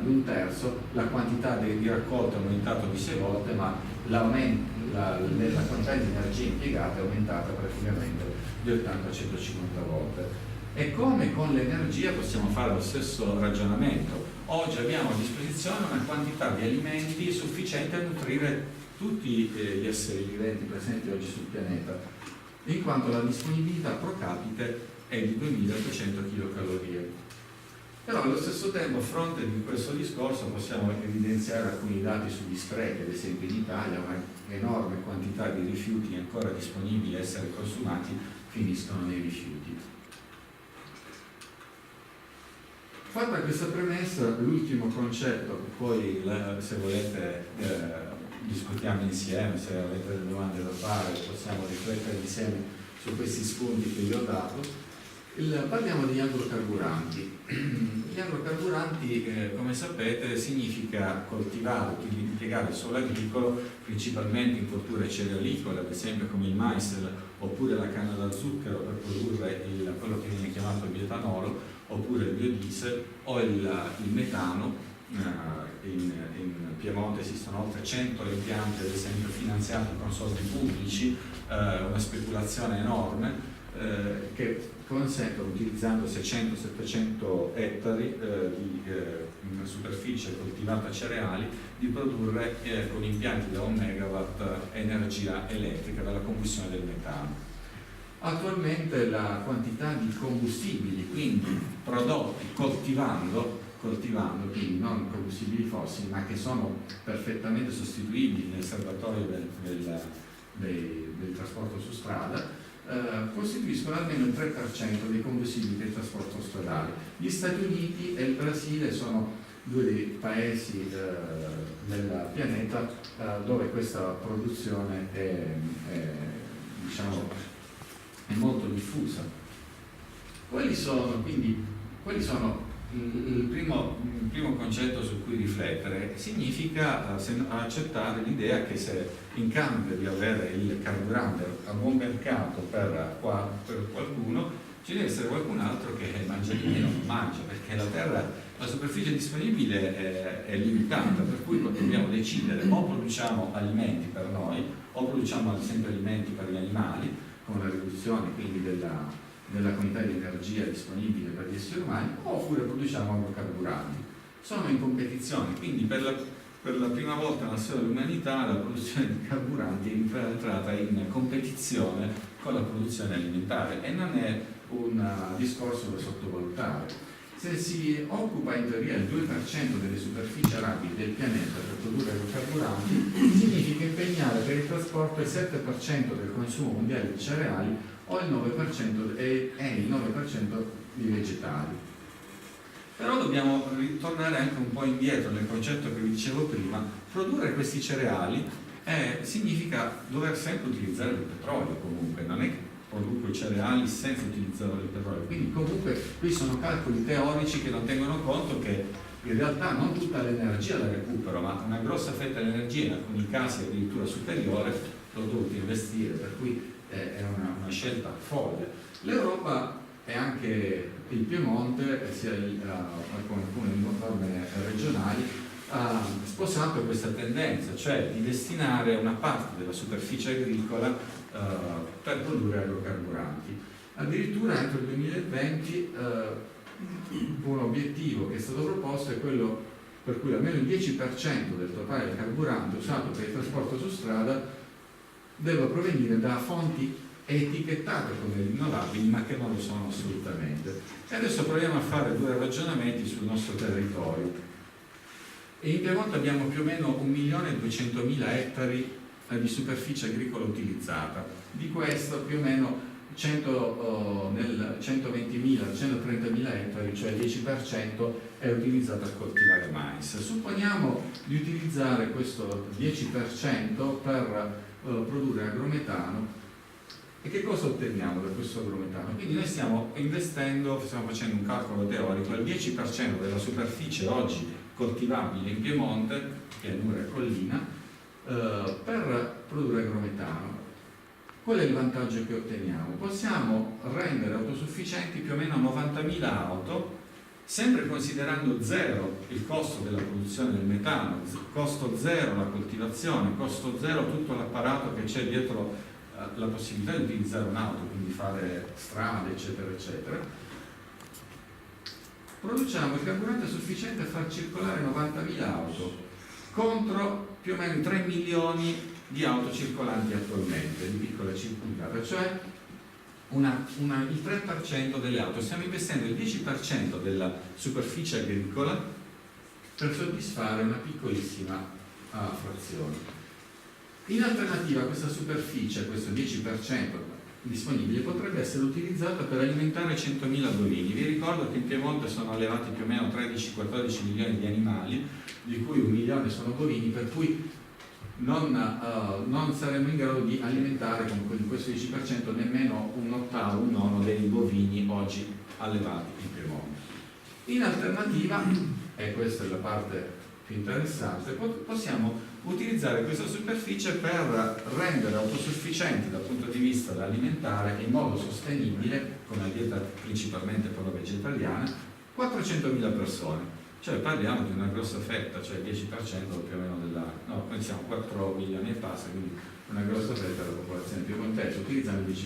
d'1 terzo, la quantità di raccolta è aumentato di 6 volte, ma la quantità di energia impiegata è aumentata praticamente di 80-150 volte. E come con l'energia possiamo fare lo stesso ragionamento. Oggi abbiamo a disposizione una quantità di alimenti sufficiente a nutrire tutti gli esseri viventi presenti oggi sul pianeta, in quanto la disponibilità pro capite è di 2800 kcal. Però allo stesso tempo, a fronte di questo discorso, possiamo evidenziare alcuni dati sugli sprechi. Ad esempio in Italia una enorme quantità di rifiuti ancora disponibili a essere consumati finiscono nei rifiuti. Fatta questa premessa, l'ultimo concetto, che poi se volete discutiamo insieme, se avete delle domande da fare possiamo riflettere insieme su questi spunti che vi ho dato. Parliamo di agrocarburanti. Gli agrocarburanti, come sapete, significa coltivare, impiegare il suolo agricolo principalmente in colture cerealicole, ad esempio come il mais oppure la canna da zucchero, per produrre quello che viene chiamato il bioetanolo, oppure il biodiesel o il metano. In Piemonte esistono oltre 100 impianti, ad esempio, finanziati con soldi pubblici, una speculazione enorme che consentono, utilizzando 600-700 ettari di superficie coltivata a cereali, di produrre con impianti da 1 megawatt energia elettrica dalla combustione del metano. Attualmente la quantità di combustibili, quindi prodotti coltivando, quindi non combustibili fossili, ma che sono perfettamente sostituibili nel serbatoio del trasporto su strada, costituiscono almeno il 3% dei combustibili del trasporto stradale. Gli Stati Uniti e il Brasile sono 2 dei paesi del pianeta dove questa produzione è molto diffusa. Quali sono il primo concetto su cui riflettere? Significa accettare l'idea che se in cambio di avere il carburante a buon mercato per qualcuno, ci deve essere qualcun altro che mangia di meno, non mangia, perché la superficie disponibile è limitata, per cui dobbiamo decidere: o produciamo alimenti per noi, o produciamo ad esempio alimenti per gli animali, con la riduzione quindi della quantità di energia disponibile per gli esseri umani, oppure produciamo agrocarburanti. Sono in competizione, quindi per la prima volta nella storia dell'umanità la produzione di carburanti è entrata in competizione con la produzione alimentare, e non è un discorso da sottovalutare. Se si occupa in teoria il 2% delle superfici arabili del pianeta per produrre agrocarburanti, significa impegnare per il trasporto il 7% del consumo mondiale di cereali o il 9% e il 9% di vegetali. Però dobbiamo ritornare anche un po' indietro nel concetto che vi dicevo prima. Produrre questi cereali significa dover sempre utilizzare il petrolio, comunque, non è che produco i cereali senza utilizzare il petrolio. Quindi comunque qui sono calcoli teorici che non tengono conto che in realtà non tutta l'energia la recupero, ma una grossa fetta dell'energia, in alcuni casi addirittura superiore, l'ho dovuto investire, per cui è una scelta folle. L'Europa e anche il Piemonte, sia con alcune norme regionali, ha sposato questa tendenza, cioè di destinare una parte della superficie agricola per produrre agrocarburanti. Addirittura entro il 2020 un obiettivo che è stato proposto è quello per cui almeno il 10% del totale del carburante usato per il trasporto su strada deve provenire da fonti etichettate come rinnovabili, ma che non lo sono assolutamente. E adesso proviamo a fare 2 ragionamenti sul nostro territorio. E in Piemonte abbiamo più o meno 1.200.000 ettari di superficie agricola utilizzata. Di questo più o meno 120.000, 130.000 ettari, cioè il 10%, è utilizzato a coltivare mais. Supponiamo di utilizzare questo 10% per produrre agrometano. E che cosa otteniamo da questo agrometano? Quindi noi stiamo investendo, stiamo facendo un calcolo teorico, il 10% della superficie oggi coltivabile in Piemonte, pianura e collina, per produrre agrometano. Qual è il vantaggio che otteniamo? Possiamo rendere autosufficienti più o meno 90.000 auto, sempre considerando zero il costo della produzione del metano, costo zero la coltivazione, costo zero tutto l'apparato che c'è dietro la possibilità di utilizzare un'auto, quindi fare strade, eccetera, eccetera. Produciamo il carburante sufficiente a far circolare 90.000 auto contro più o meno 3 milioni di auto circolanti attualmente, di piccola circuitata, cioè il 3% delle auto. Stiamo investendo il 10% della superficie agricola per soddisfare una piccolissima frazione. In alternativa questa superficie, questo 10% disponibile, potrebbe essere utilizzata per alimentare 100.000 bovini. Vi ricordo che in Piemonte sono allevati più o meno 13-14 milioni di animali, di cui 1 milione sono bovini, per cui non saremmo in grado di alimentare con questo 10% nemmeno un ottavo, un nono dei bovini oggi allevati in Piemonte. In alternativa, e questa è la parte più interessante, possiamo utilizzare questa superficie per rendere autosufficienti dal punto di vista alimentare in modo sostenibile, con una dieta principalmente però vegetariana, 400.000 persone. Cioè parliamo di una grossa fetta, cioè il 10% più o meno noi siamo 4 milioni e passa, quindi una grossa fetta della popolazione piemontese, utilizzando il 10%.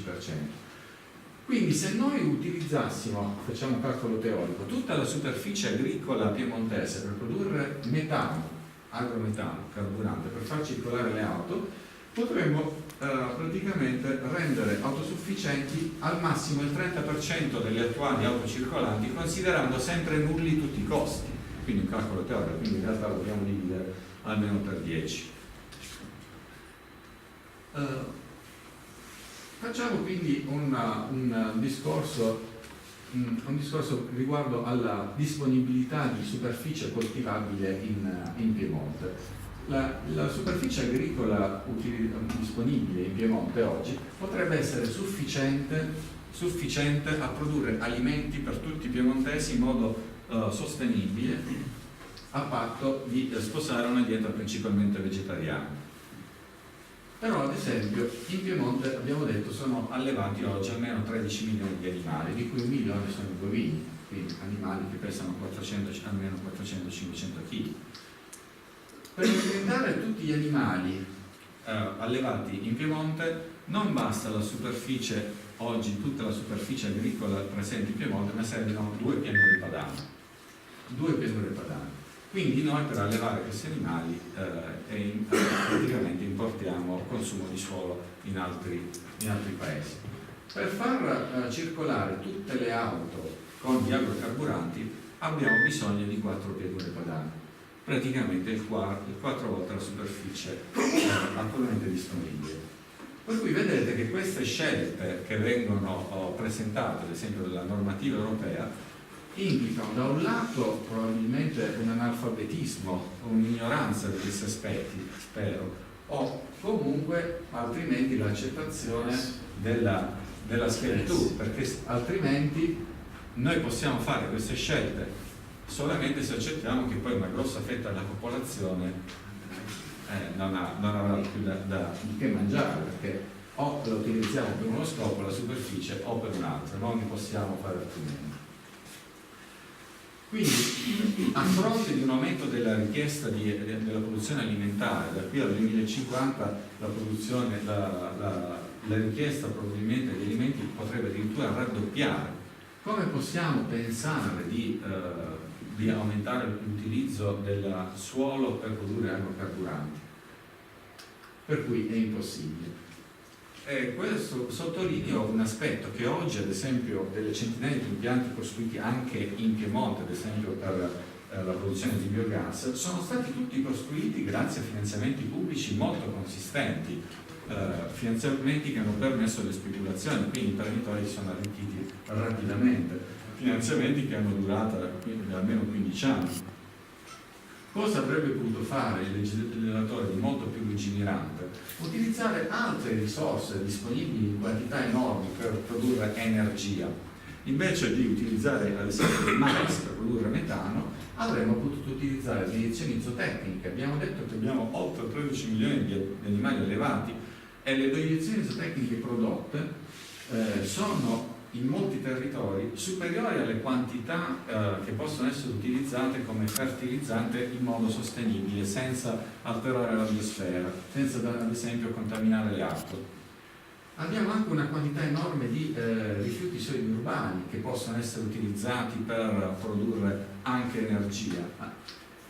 Quindi se noi utilizzassimo, facciamo un calcolo teorico, tutta la superficie agricola piemontese per produrre metano, agrometano, carburante, per far circolare le auto, potremmo praticamente rendere autosufficienti al massimo il 30% delle attuali auto circolanti, considerando sempre nulli tutti i costi. Quindi un calcolo teorico, quindi in realtà dobbiamo dividere almeno per 10. Facciamo quindi un discorso riguardo alla disponibilità di superficie coltivabile in Piemonte. La superficie agricola disponibile in Piemonte oggi potrebbe essere sufficiente a produrre alimenti per tutti i piemontesi in modo sostenibile, a patto di sposare una dieta principalmente vegetariana. Però ad esempio in Piemonte, abbiamo detto, sono allevati oggi almeno 13 milioni di animali, di cui 1 milione sono i bovini, quindi animali che pesano almeno 400-500 kg. Per alimentare tutti gli animali allevati in Piemonte non basta la superficie, oggi tutta la superficie agricola presente in Piemonte, ma servono 2 pianure padane. 2 pianure padane. Quindi noi per allevare questi animali praticamente importiamo consumo di suolo in altri paesi. Per far circolare tutte le auto con gli agrocarburanti abbiamo bisogno di 4 pianure padane, praticamente il 4 volte la superficie attualmente disponibile. Per cui vedete che queste scelte che vengono presentate, ad esempio dalla normativa europea, implicano da un lato probabilmente un analfabetismo, un'ignoranza di questi aspetti, spero, o comunque altrimenti l'accettazione della schiavitù, perché altrimenti noi possiamo fare queste scelte solamente se accettiamo che poi una grossa fetta della popolazione non avrà più di che mangiare, perché o la utilizziamo per uno scopo, la superficie, o per un altro, non ne possiamo fare altrimenti. Quindi, a fronte di un aumento della richiesta della produzione alimentare, da qui al 2050 la richiesta probabilmente di alimenti potrebbe addirittura raddoppiare. Come possiamo pensare di aumentare l'utilizzo del suolo per produrre agrocarburanti? Per cui è impossibile. Questo sottolineo un aspetto che oggi, ad esempio, delle centinaia di impianti costruiti anche in Piemonte, ad esempio per la produzione di biogas, sono stati tutti costruiti grazie a finanziamenti pubblici molto consistenti, finanziamenti che hanno permesso le speculazioni, quindi i territori sono arricchiti rapidamente, finanziamenti che hanno durato almeno 15 anni. Cosa avrebbe potuto fare il legislatore di molto più lungimirante? Utilizzare altre risorse disponibili in quantità enormi per produrre energia. Invece di utilizzare ad esempio il mais per produrre metano, avremmo potuto utilizzare le iniezioni zootecniche. Abbiamo detto che abbiamo oltre 13 milioni di animali allevati e le iniezioni zootecniche prodotte sono in molti territori superiori alle quantità che possono essere utilizzate come fertilizzante in modo sostenibile, senza alterare la biosfera, senza ad esempio contaminare le acque. Abbiamo anche una quantità enorme di rifiuti solidi urbani che possono essere utilizzati per produrre anche energia.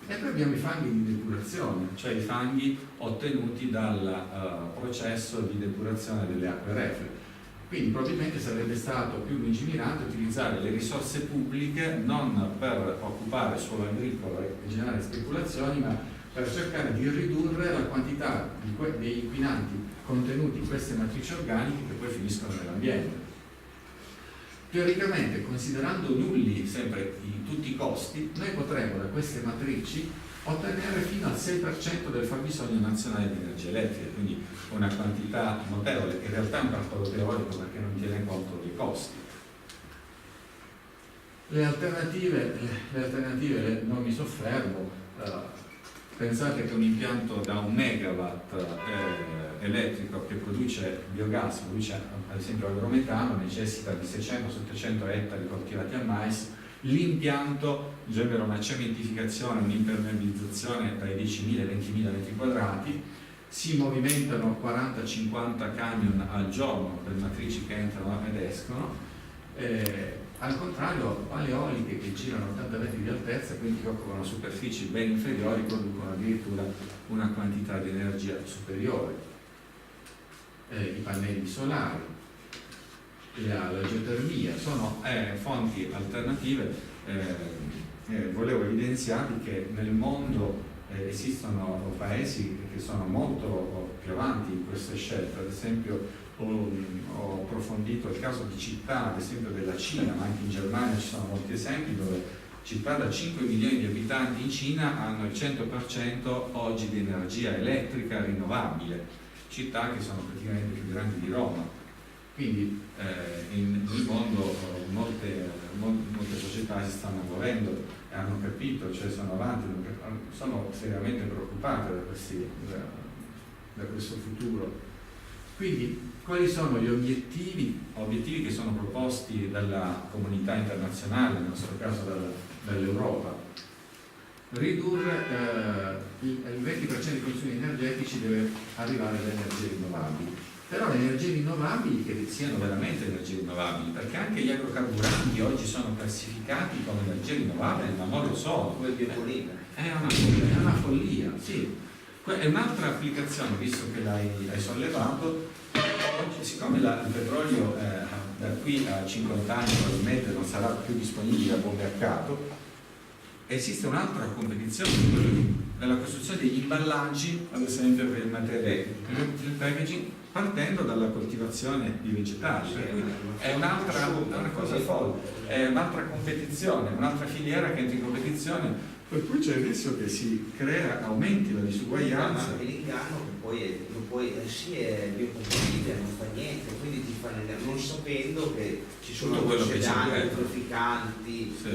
E poi abbiamo i fanghi di depurazione, cioè i fanghi ottenuti dal processo di depurazione delle acque reflue. Quindi probabilmente sarebbe stato più lungimirante utilizzare le risorse pubbliche non per occupare suolo agricolo e generare speculazioni, ma per cercare di ridurre la quantità degli inquinanti contenuti in queste matrici organiche che poi finiscono nell'ambiente. Teoricamente, considerando nulli sempre tutti i costi, noi potremmo da queste matrici ottenere fino al 6% del fabbisogno nazionale di energia elettrica, quindi una quantità notevole. In realtà è un calcolo teorico perché non tiene conto dei costi. Le alternative non mi soffermo. Pensate che un impianto da 1 megawatt elettrico che produce biogas, produce ad esempio agrometano, necessita di 600-700 ettari coltivati a mais. L'impianto genera una cementificazione, un'impermeabilizzazione tra i 10.000 e i 20.000 metri quadrati, si movimentano 40-50 camion al giorno per matrici che entrano ed escono. Al contrario, pale eoliche che girano 80 metri di altezza, quindi che occupano superfici ben inferiori, producono addirittura una quantità di energia superiore. I pannelli solari, la geotermia sono fonti alternative. Volevo evidenziarvi che nel mondo esistono paesi che sono molto più avanti in queste scelte. Ad esempio ho approfondito il caso di città, ad esempio della Cina, ma anche in Germania ci sono molti esempi dove città da 5 milioni di abitanti in Cina hanno il 100% oggi di energia elettrica rinnovabile, città che sono praticamente più grandi di Roma. Quindi nel mondo molte società si stanno muovendo e hanno capito, cioè sono avanti, sono seriamente preoccupate da questo futuro. Quindi quali sono gli obiettivi che sono proposti dalla comunità internazionale, nel nostro caso dall'Europa? Ridurre il 20% dei consumi energetici deve arrivare da energie rinnovabili. Però le energie rinnovabili che siano veramente energie rinnovabili, perché anche gli agrocarburanti oggi sono classificati come energie rinnovabili, ma non lo sono. È una follia, sì. È un'altra applicazione, visto che l'hai sollevato. Oggi, siccome il petrolio da qui a 50 anni probabilmente non sarà più disponibile a buon mercato, esiste un'altra competizione, nella costruzione degli imballaggi, ad esempio per il materiale, il packaging, partendo dalla coltivazione di vegetali. È un'altra cosa folle, è un'altra competizione, un'altra filiera che entra in competizione, per cui c'è il rischio che si aumenti la disuguaglianza. Ma anche l'inganno che poi sì è biocompatibile, non fa niente, quindi ti fa non sapendo che ci sono ossidanti, trafficanti, sì.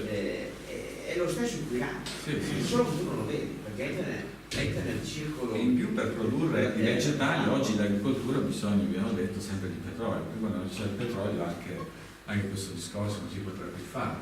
È lo stesso inquinante, solo che tu non lo vedi, perché entra nel circolo. E in più per produrre i vegetali oggi l'agricoltura ha bisogno, abbiamo detto, sempre di petrolio, quindi quando non c'è il petrolio anche questo discorso non si potrà più fare.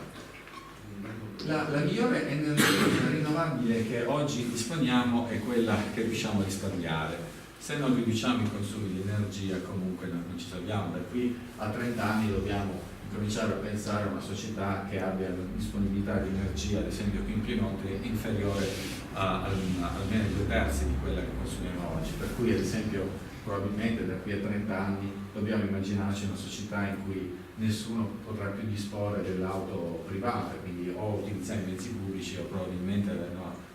La migliore energia rinnovabile che oggi disponiamo è quella che riusciamo a risparmiare. Se non riduciamo i consumi di energia comunque non ci salviamo. Da qui a 30 anni dobbiamo cominciare a pensare a una società che abbia una disponibilità di energia, ad esempio qui in Piemonte, inferiore a almeno 2/3 di quella che consumiamo oggi. Per cui ad esempio probabilmente da qui a 30 anni dobbiamo immaginarci una società in cui nessuno potrà più disporre dell'auto privata, quindi o utilizzare i mezzi pubblici o probabilmente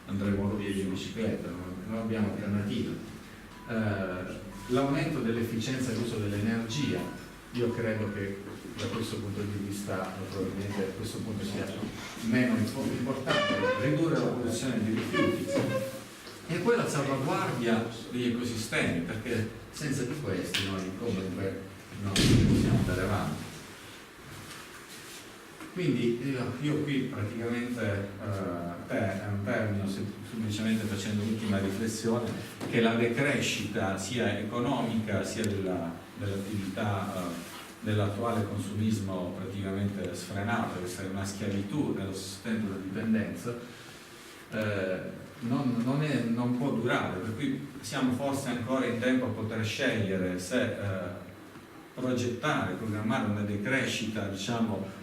andremo via in bicicletta, non abbiamo alternativa. L'aumento dell'efficienza e l'uso dell'energia, io credo che da questo punto di vista probabilmente a questo punto sia meno importante ridurre la produzione di rifiuti e poi la salvaguardia degli ecosistemi, perché senza di questi noi comunque non possiamo andare avanti. Quindi io qui praticamente termino semplicemente facendo l'ultima riflessione, che la decrescita sia economica sia dell'attività dell'attuale consumismo praticamente sfrenato, che è una schiavitù nello sostengo della dipendenza, non può durare, per cui siamo forse ancora in tempo a poter scegliere se progettare, programmare una decrescita, diciamo,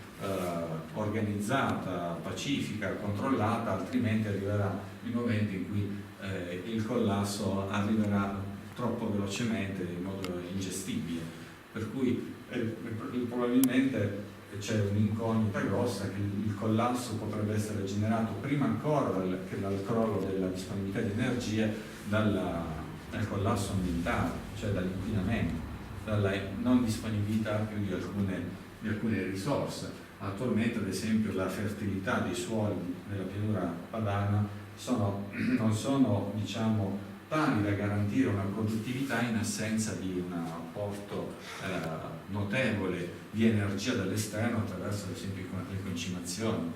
organizzata, pacifica, controllata, altrimenti arriverà il momento in cui il collasso arriverà troppo velocemente in modo ingestibile, per cui probabilmente c'è un'incognita grossa che il collasso potrebbe essere generato prima ancora che dal crollo della disponibilità di energie dal collasso ambientale, cioè dall'inquinamento, dalla non disponibilità più di alcune risorse. Attualmente, ad esempio, la fertilità dei suoli nella pianura padana non sono, diciamo, tali da garantire una produttività in assenza di un apporto notevole di energia dall'esterno attraverso, ad esempio, le concimazioni.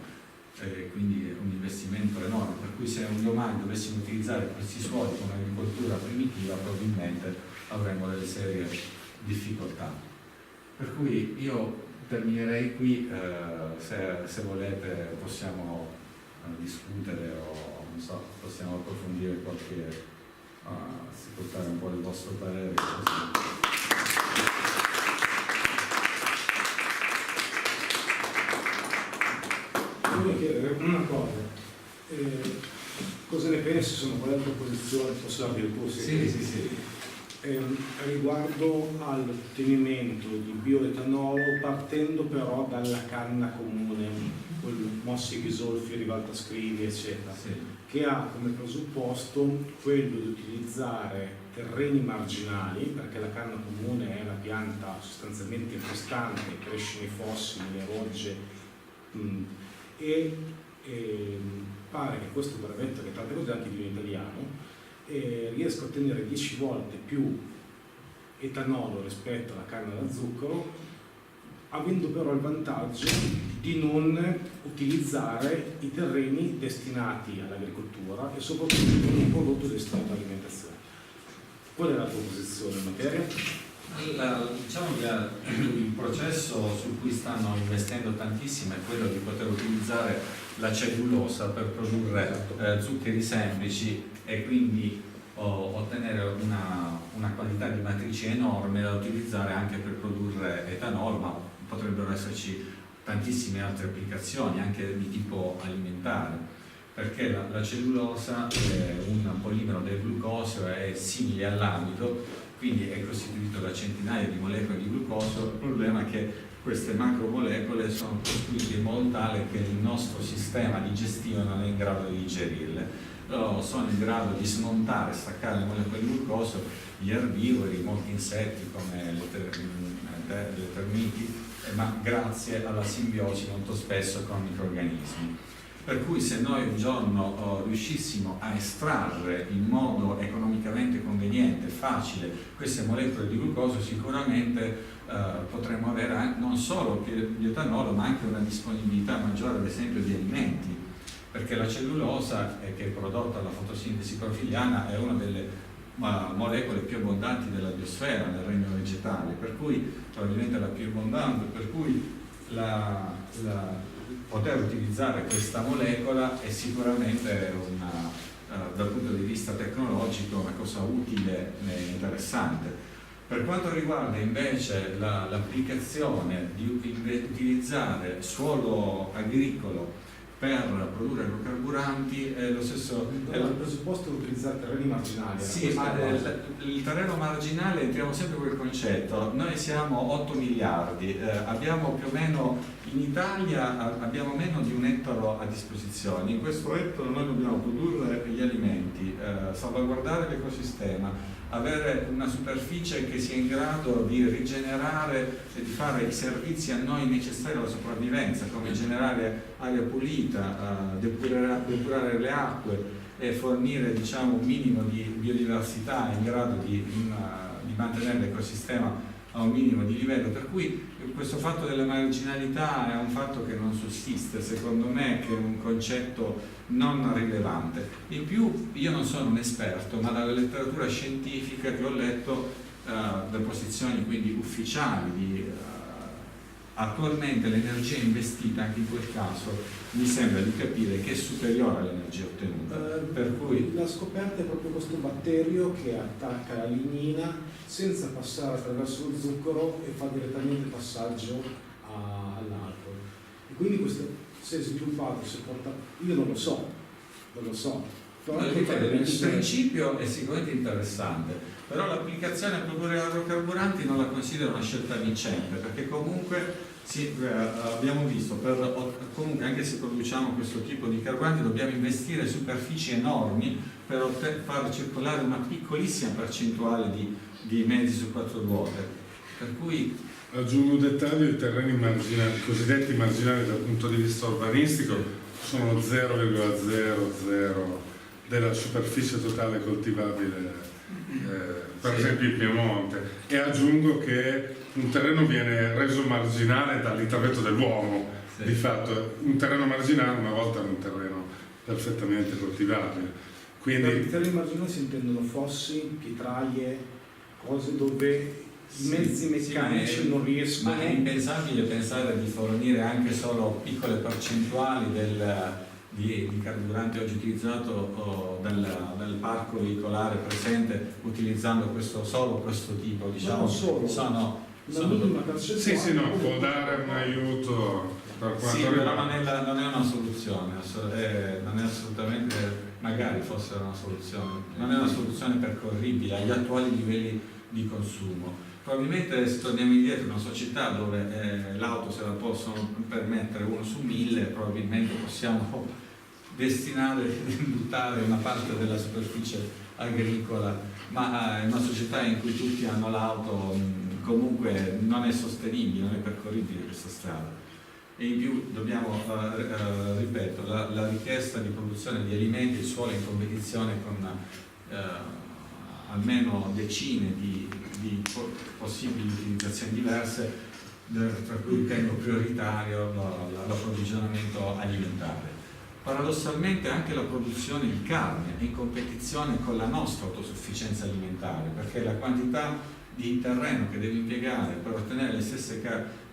Quindi è un investimento enorme, per cui se un domani dovessimo utilizzare questi suoli con un'agricoltura primitiva probabilmente avremmo delle serie difficoltà. Per cui io terminerei qui, se volete possiamo discutere o non so, possiamo approfondire qualche ascoltare un po' il vostro parere. Volevo chiedere una cosa, cosa ne pensi, sono qual è la tua posizione, posso darvi il tuo? Sì. Riguardo all'ottenimento di bioetanolo partendo però dalla canna comune, quel Mossi Ghisolfi, Rivalta Scrivi eccetera, Sì. che ha come presupposto quello di utilizzare terreni marginali, perché la canna comune è una pianta sostanzialmente infestante, cresce nei fossi, nelle rogge, e pare che questo brevetto, che tante cose anche di un italiano, riesca a ottenere 10 volte più etanolo rispetto alla canna da zucchero, avendo però il vantaggio di non utilizzare i terreni destinati all'agricoltura e soprattutto non un prodotto destinato all'alimentazione. Qual è la tua posizione in materia? Diciamo che il processo su cui stanno investendo tantissimo è quello di poter utilizzare la cellulosa per produrre zuccheri semplici e quindi ottenere una quantità di matrici enorme da utilizzare anche per produrre etanolo, ma potrebbero esserci tantissime altre applicazioni anche di tipo alimentare, perché la cellulosa è un polimero del glucosio, è simile all'amido, quindi è costituito da centinaia di molecole di glucosio. Il problema è che queste macromolecole sono costruite in modo tale che il nostro sistema digestivo non è in grado di digerirle. Sono in grado di smontare, staccare le molecole di glucosio gli erbivori, molti insetti come le termiti, ma grazie alla simbiosi molto spesso con microrganismi. Per cui se noi un giorno riuscissimo a estrarre in modo economicamente conveniente, facile, queste molecole di glucosio, sicuramente potremmo avere non solo bioetanolo, ma anche una disponibilità maggiore, ad esempio, di alimenti, perché la cellulosa, che è prodotta dalla fotosintesi clorofilliana, è una delle molecole più abbondanti della biosfera nel regno vegetale, per cui probabilmente la più abbondante, per cui poter utilizzare questa molecola è sicuramente dal punto di vista tecnologico una cosa utile e interessante. Per quanto riguarda invece l'applicazione di utilizzare suolo agricolo per produrre idrocarburanti, è lo stesso. Il presupposto è utilizzare terreni marginali. Sì, ma il terreno marginale, entriamo sempre con il concetto. Noi siamo 8 miliardi, abbiamo più o meno, in Italia abbiamo meno di 1 ettaro a disposizione. In questo ettaro noi dobbiamo produrre gli alimenti, salvaguardare l'ecosistema, avere una superficie che sia in grado di rigenerare e di fare i servizi a noi necessari alla sopravvivenza, come generare aria pulita, depurare le acque e fornire, diciamo, un minimo di biodiversità in grado di mantenere l'ecosistema a un minimo di livello, per cui questo fatto della marginalità è un fatto che non sussiste, secondo me, che è un concetto non rilevante. In più io non sono un esperto, ma dalla letteratura scientifica che ho letto, da posizioni quindi ufficiali, attualmente l'energia investita anche in quel caso mi sembra di capire che è superiore all'energia ottenuta. Per cui la scoperta è proprio questo batterio che attacca la lignina senza passare attraverso lo zucchero e fa direttamente passaggio all'alcol. E quindi questo si è sviluppato, si è portato, io non lo so. Però il principio è sicuramente interessante, però l'applicazione a produrre agrocarburanti non la considero una scelta vincente, perché comunque abbiamo visto, comunque anche se produciamo questo tipo di carburanti dobbiamo investire superfici enormi per far circolare una piccolissima percentuale di mezzi su 4 ruote, per cui aggiungo un dettaglio: i terreni marginali, cosiddetti marginali dal punto di vista urbanistico, sono 0,00 della superficie totale coltivabile, per esempio in Piemonte, e aggiungo che un terreno viene reso marginale dall'intervento dell'uomo. Di fatto un terreno marginale una volta era un terreno perfettamente coltivabile. Quindi per i terreni marginali si intendono fossi, pietraie, cose dove i mezzi meccanici non riescono. Ma è impensabile pensare di fornire anche solo piccole percentuali di carburante oggi utilizzato dal parco veicolare presente, utilizzando solo questo tipo, diciamo, non solo. sono sì, no, può dare un aiuto per quanto sì, riguarda. però non è una soluzione, non è assolutamente, magari fosse una soluzione, non è una soluzione percorribile agli attuali livelli di consumo. Probabilmente se torniamo indietro in una società dove l'auto se la possono permettere 1 su 1000, probabilmente possiamo destinare, buttare una parte della superficie agricola, ma in una società in cui tutti hanno l'auto comunque non è sostenibile, non è percorribile questa strada. E in più dobbiamo, ripeto, la richiesta di produzione di alimenti, il suolo è in competizione con almeno decine di possibili utilizzazioni diverse, tra cui ritengo prioritario l'approvvigionamento alimentare. Paradossalmente anche la produzione di carne è in competizione con la nostra autosufficienza alimentare, perché la quantità di terreno che devi impiegare per ottenere le stesse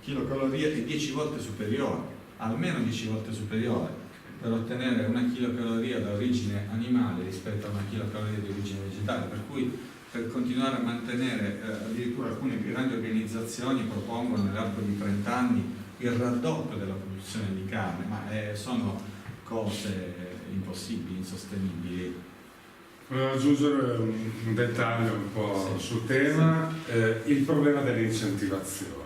chilocalorie è 10 volte superiore, almeno 10 volte superiore, per ottenere una chilocaloria da origine animale rispetto a una chilocaloria di origine vegetale, per cui per continuare a mantenere, addirittura alcune grandi organizzazioni propongono nell'arco di 30 anni il raddoppio della produzione di carne, ma sono cose impossibili, insostenibili. Volevo aggiungere un dettaglio un po' sul tema, il problema delle incentivazioni.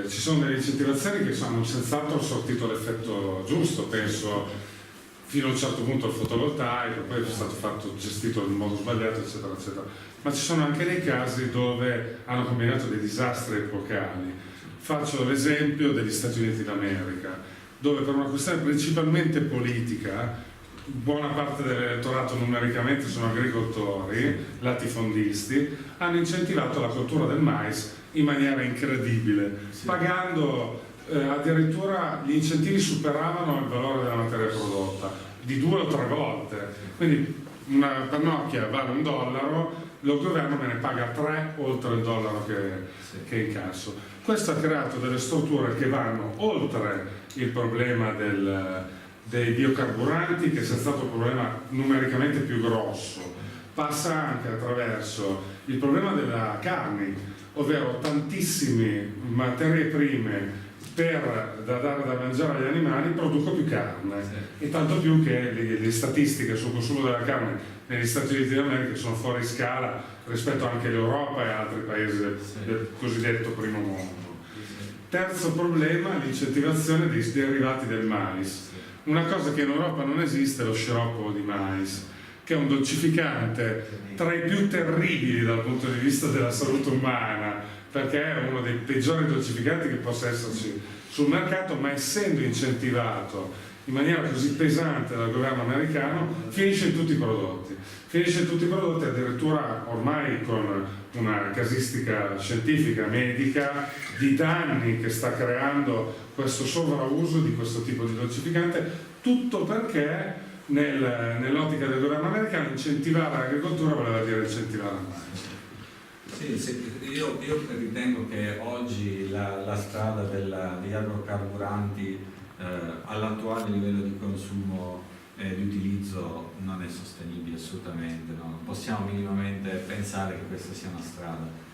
Ci sono delle incentivazioni che hanno senz'altro sortito l'effetto giusto, penso fino a un certo punto al fotovoltaico, poi è stato gestito in modo sbagliato, eccetera, eccetera. Ma ci sono anche dei casi dove hanno combinato dei disastri epocali. Faccio l'esempio degli Stati Uniti d'America, dove per una questione principalmente politica, buona parte dell'elettorato numericamente sono agricoltori, latifondisti, hanno incentivato la coltura del mais in maniera incredibile, pagando addirittura gli incentivi superavano il valore della materia prodotta di 2 o 3 volte. Quindi una pannocchia vale $1, il governo me ne paga 3 oltre il dollaro che incasso. Questo ha creato delle strutture che vanno oltre il problema dei biocarburanti, che è stato il problema numericamente più grosso, passa anche attraverso il problema della carne, ovvero tantissime materie prime da dare da mangiare agli animali producono più carne, e tanto più che le statistiche sul consumo della carne negli Stati Uniti d'America sono fuori scala rispetto anche all'Europa e altri paesi del cosiddetto primo mondo. Terzo problema, l'incentivazione dei derivati del mais. Una cosa che in Europa non esiste è lo sciroppo di mais. che è un dolcificante tra i più terribili dal punto di vista della salute umana, perché è uno dei peggiori dolcificanti che possa esserci sul mercato, ma essendo incentivato in maniera così pesante dal governo americano, finisce in tutti i prodotti. Finisce in tutti i prodotti, addirittura ormai con una casistica scientifica, medica, di danni che sta creando questo sovrauso di questo tipo di dolcificante, tutto perché nell'ottica del governo americano incentivare l'agricoltura voleva dire incentivare il mais. Sì, io ritengo che oggi la strada degli agrocarburanti all'attuale livello di consumo e di utilizzo non è sostenibile assolutamente, no? Non possiamo minimamente pensare che questa sia una strada.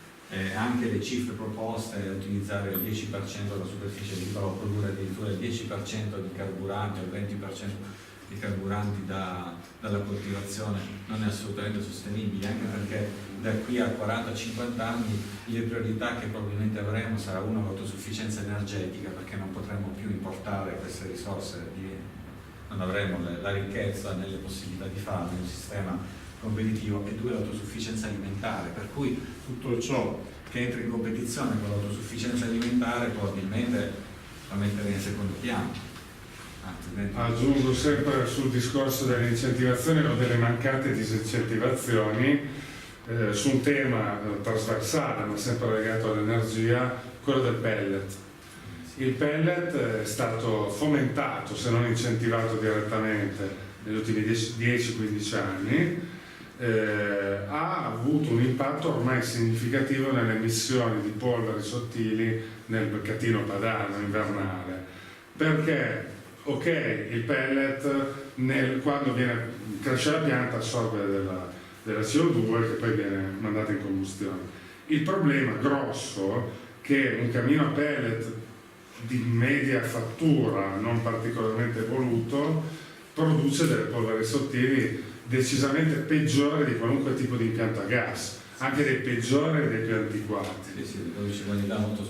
Anche le cifre proposte, utilizzare il 10% della superficie libera o produrre addirittura il 10% di carburanti o il 20% di carburanti dalla coltivazione non è assolutamente sostenibile, anche perché da qui a 40-50 anni le priorità che probabilmente avremo sarà una, l'autosufficienza energetica, perché non potremo più importare queste risorse, non avremo la ricchezza né le possibilità di farlo in un sistema competitivo, e due, l'autosufficienza alimentare, per cui tutto ciò che entra in competizione con l'autosufficienza alimentare probabilmente la mettere in secondo piano. Aggiungo sempre sul discorso delle incentivazioni o delle mancate disincentivazioni su un tema trasversale ma sempre legato all'energia, quello del pellet. Il pellet è stato fomentato, se non incentivato direttamente, negli ultimi 10-15 anni, ha avuto un impatto ormai significativo nelle emissioni di polveri sottili nel catino padano invernale, perché ok, il pellet quando cresce la pianta assorbe della CO2 che poi viene mandata in combustione. Il problema grosso è che un camino a pellet di media fattura, non particolarmente evoluto, produce delle polveri sottili decisamente peggiori di qualunque tipo di impianto a gas, anche dei peggiori e dei più antiquati.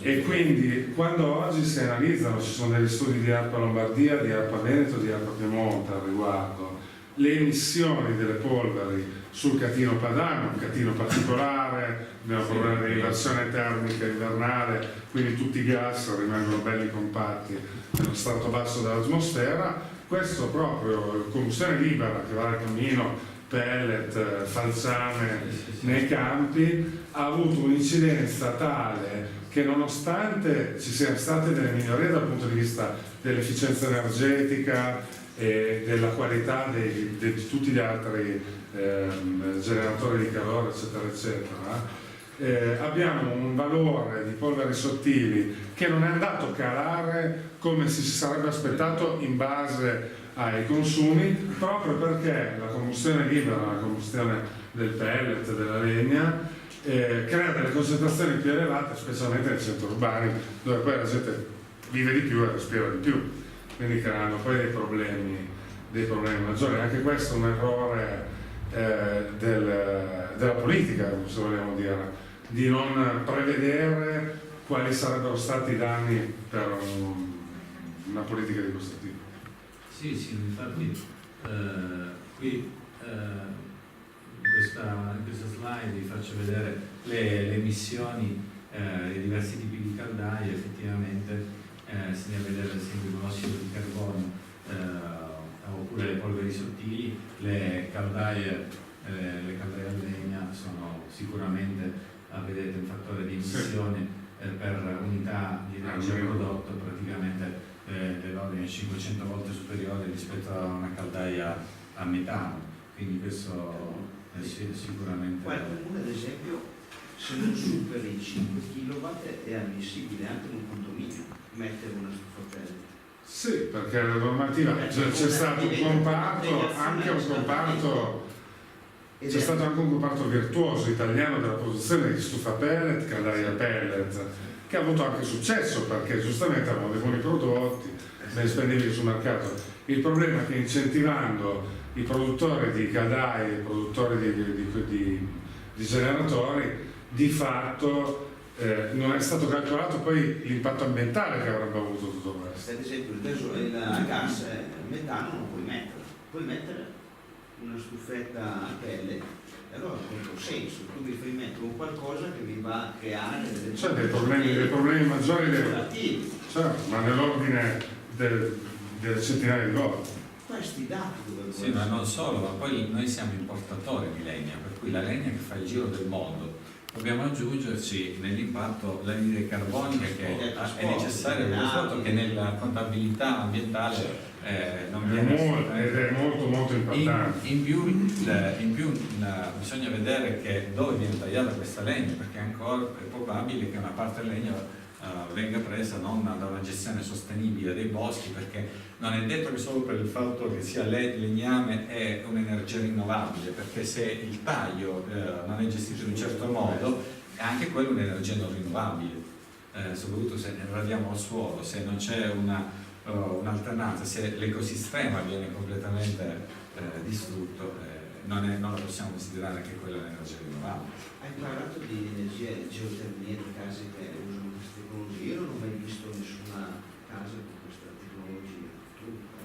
E quindi quando oggi si analizzano, ci sono degli studi di ARPA Lombardia, di ARPA Veneto, di ARPA Piemonte al riguardo, le emissioni delle polveri sul catino padano, un catino particolare, abbiamo un problema di inversione termica invernale, quindi tutti i gas rimangono belli compatti nello strato basso dell'atmosfera. Questo proprio combustione libera, che va dal camino, pellet, falciane nei campi, ha avuto un'incidenza tale che nonostante ci siano state delle migliorie dal punto di vista dell'efficienza energetica e della qualità di tutti gli altri generatori di calore eccetera eccetera, abbiamo un valore di polveri sottili che non è andato a calare come si sarebbe aspettato in base ai consumi, proprio perché la combustione libera, la combustione del pellet, della legna, crea delle concentrazioni più elevate, specialmente nei centri urbani, dove poi la gente vive di più e respira di più, quindi creano poi dei problemi maggiori. Anche questo è un errore della politica, se vogliamo dire, di non prevedere quali sarebbero stati i danni per una politica di questo tipo. Sì, infatti qui in questa slide vi faccio vedere le emissioni dei diversi tipi di caldaie. Effettivamente si deve vedere ad esempio il monossido di carbonio oppure le polveri sottili. Le caldaie a legna sono sicuramente, vedete, un fattore di emissione per unità di energia prodotto praticamente dell'ordine 500 volte superiore rispetto a una caldaia a metano, quindi questo è sicuramente. Quale comune, ad esempio, se non superi i 5 kW è ammissibile anche in un condominio mettere una stufa pellet? Sì, perché la normativa c'è stato un comparto, c'è stato anche un comparto virtuoso italiano della produzione di stufa pellet, caldaia pellet, che ha avuto anche successo perché giustamente avevano dei buoni prodotti ben spendibili sul mercato. Il problema è che incentivando i produttori di caldaie, i produttori di generatori, di fatto non è stato calcolato poi l'impatto ambientale che avrebbe avuto tutto questo. Ad esempio il gas, il metano non puoi mettere una stufetta a pelle, e allora ha controsenso. Tu mi fai mettere un qualcosa che mi va a creare dei problemi maggiori, relativi. Certo, ma nell'ordine delle centinaia di volte. Questi dati dove sì, ma non solo, ma poi noi siamo importatori di legna, per cui la legna che fa il giro del mondo dobbiamo aggiungerci nell'impatto l'anidride carbonica che è necessaria per il fatto che nella contabilità ambientale non viene ed è molto impattante. In più bisogna vedere che dove viene tagliata questa legna, perché ancora è probabile che una parte del legno venga presa non da una gestione sostenibile dei boschi, perché non è detto che solo per il fatto che sia legname è un'energia rinnovabile, perché se il taglio non è gestito in un certo modo è anche quello un'energia non rinnovabile, soprattutto se ne radiamo al suolo, se non c'è un'alternanza, se l'ecosistema viene completamente distrutto, non la possiamo considerare che quella è un'energia rinnovabile. Hai parlato di energia geotermia, di case che usano questa tecnologia. Io non ho mai visto nessuna casa con questa tecnologia.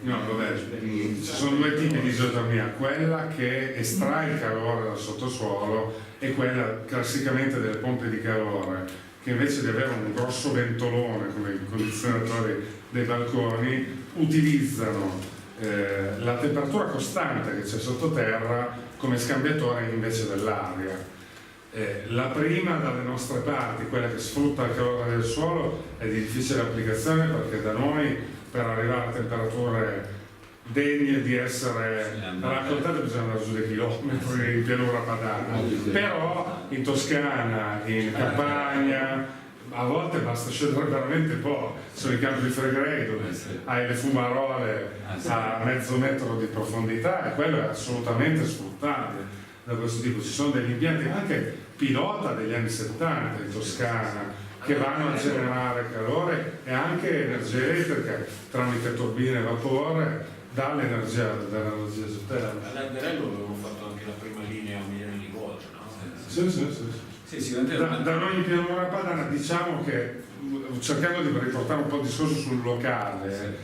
No, vabbè, ci sono due tipi di geotermia, quella che estrae il calore dal sottosuolo e quella classicamente delle pompe di calore, che invece di avere un grosso ventolone come i condizionatori dei balconi utilizzano la temperatura costante che c'è sottoterra come scambiatore invece dell'aria. La prima dalle nostre parti, quella che sfrutta il calore del suolo, è di difficile applicazione perché da noi per arrivare a temperature degne di essere raccontate bisogna andare su dei chilometri in pianura padana, però in Toscana, in Campania a volte basta scendere veramente poco, sono i campi flegrei dove hai le fumarole a mezzo metro di profondità e quello è assolutamente sfruttabile da questo tipo. Ci sono degli impianti anche pilota degli anni 70 in Toscana che vanno a generare calore e anche energia elettrica tramite turbine a vapore dall'energia geotermica. All'Alberello avevamo fatto anche la prima linea a milioni di volt, no? Sì. Da noi in pianura padana diciamo che, cercando di riportare un po' il discorso sul locale,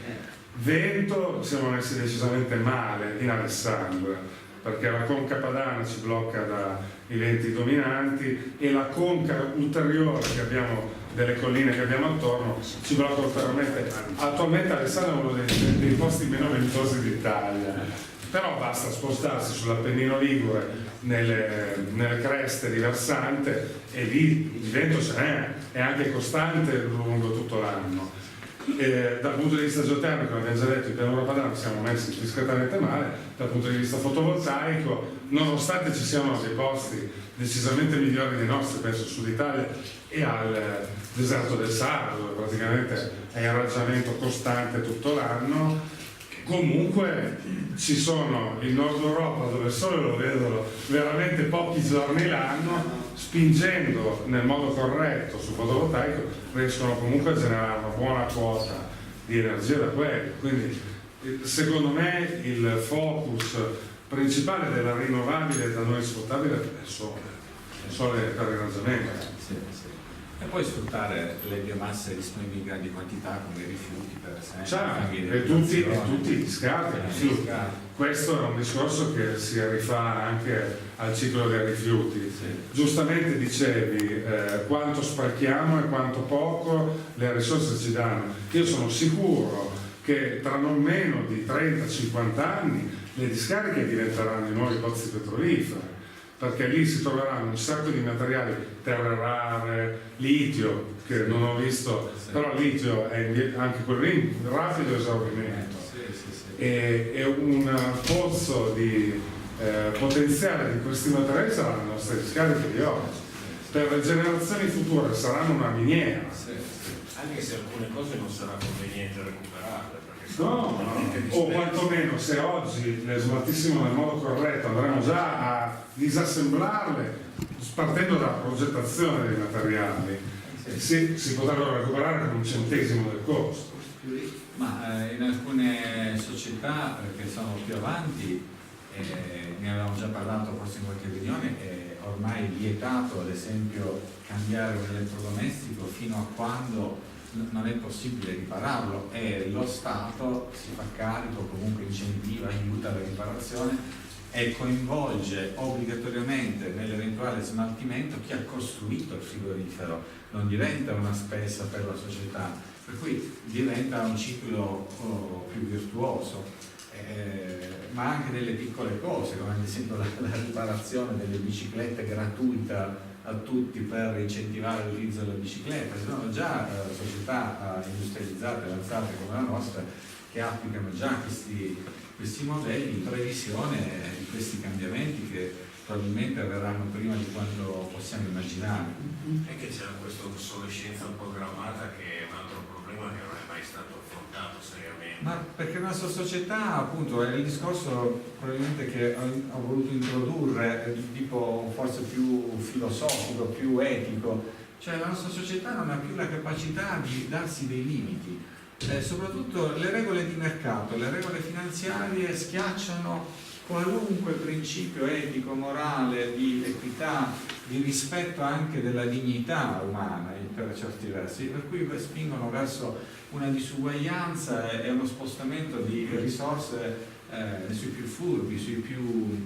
vento siamo messi decisamente male in Alessandria, perché la conca padana ci blocca dai venti dominanti e la conca ulteriore che abbiamo delle colline che abbiamo attorno ci blocca ulteriormente. Attualmente Alessandria è uno dei posti meno ventosi d'Italia, però basta spostarsi sull'Appennino Ligure nelle creste di versante e lì il vento ce n'è, è anche costante lungo tutto l'anno. Dal punto di vista geotermico, come abbiamo già detto, in pianura padana siamo messi discretamente male. Dal punto di vista fotovoltaico, nonostante ci siano dei posti decisamente migliori dei nostri, penso al sud Italia e al deserto del Sahara, dove praticamente è in raggiamento costante tutto l'anno, comunque ci sono il Nord Europa dove il sole lo vedono veramente pochi giorni l'anno, spingendo nel modo corretto sul fotovoltaico riescono comunque a generare una buona quota di energia da quello. Quindi secondo me il focus principale della rinnovabile da noi sfruttabile è il sole per il raggiamento. Sì. E poi sfruttare le biomasse disponibili in grandi quantità come i rifiuti per esempio. E tutti gli scarti. Questo è un discorso che si rifà anche al ciclo dei rifiuti. Giustamente dicevi quanto sprechiamo e quanto poco le risorse ci danno. Io sono sicuro che tra non meno di 30-50 anni le discariche diventeranno i nuovi pozzi petroliferi, perché lì si troveranno un sacco di materiali, terre rare, litio, che non ho visto, però litio è anche quello lì in rapido esaurimento. E un pozzo di potenziale di questi materiali saranno le nostre discariche di oggi. Per le generazioni future saranno una miniera. Anche se alcune cose non sarà conveniente recuperarle. No, o quantomeno se oggi le smaltissimo nel modo corretto andremo già a disassemblarle partendo dalla progettazione dei materiali, si potrebbero recuperare con un centesimo del costo. Ma in alcune società che sono più avanti, ne avevamo già parlato forse in qualche riunione, è ormai vietato ad esempio cambiare un elettrodomestico fino a quando non è possibile ripararlo e lo Stato si fa carico, comunque incentiva, aiuta la riparazione e coinvolge obbligatoriamente nell'eventuale smaltimento chi ha costruito il frigorifero, non diventa una spesa per la società, per cui diventa un ciclo più virtuoso, ma anche delle piccole cose, come ad esempio la riparazione delle biciclette gratuita a tutti per incentivare l'utilizzo della bicicletta. Ci sono già società industrializzate, avanzate come la nostra, che applicano già questi modelli in previsione di questi cambiamenti che probabilmente avverranno prima di quanto possiamo immaginare. E che c'è questa obsolescenza programmata, che è un altro problema che non è mai stato affrontato seriamente. Ma perché la nostra società, appunto, è il discorso probabilmente che ha voluto introdurre, di tipo forse più filosofico, più etico, cioè la nostra società non ha più la capacità di darsi dei limiti. Soprattutto le regole di mercato, le regole finanziarie schiacciano qualunque principio etico, morale, di equità, di rispetto anche della dignità umana per certi versi, per cui spingono verso una disuguaglianza e uno spostamento di risorse sui più furbi, sui più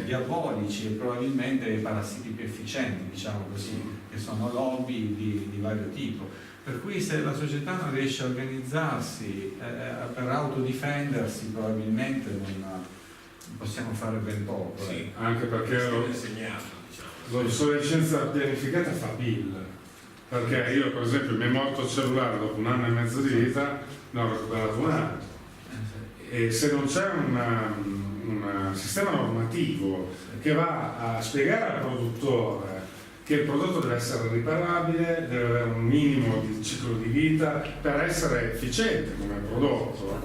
diabolici e probabilmente i parassiti più efficienti, diciamo così, che sono lobby di vario tipo. Per cui se la società non riesce a organizzarsi per autodifendersi, probabilmente non possiamo fare ben poco. Sì, anche perché l'obsolescenza pianificata fa bill. Perché io, per esempio, mi è morto il cellulare dopo 1 anno e mezzo di vita, ne ho recuperato un altro. E se non c'è un sistema normativo che va a spiegare al produttore che il prodotto deve essere riparabile, deve avere un minimo di ciclo di vita per essere efficiente come prodotto.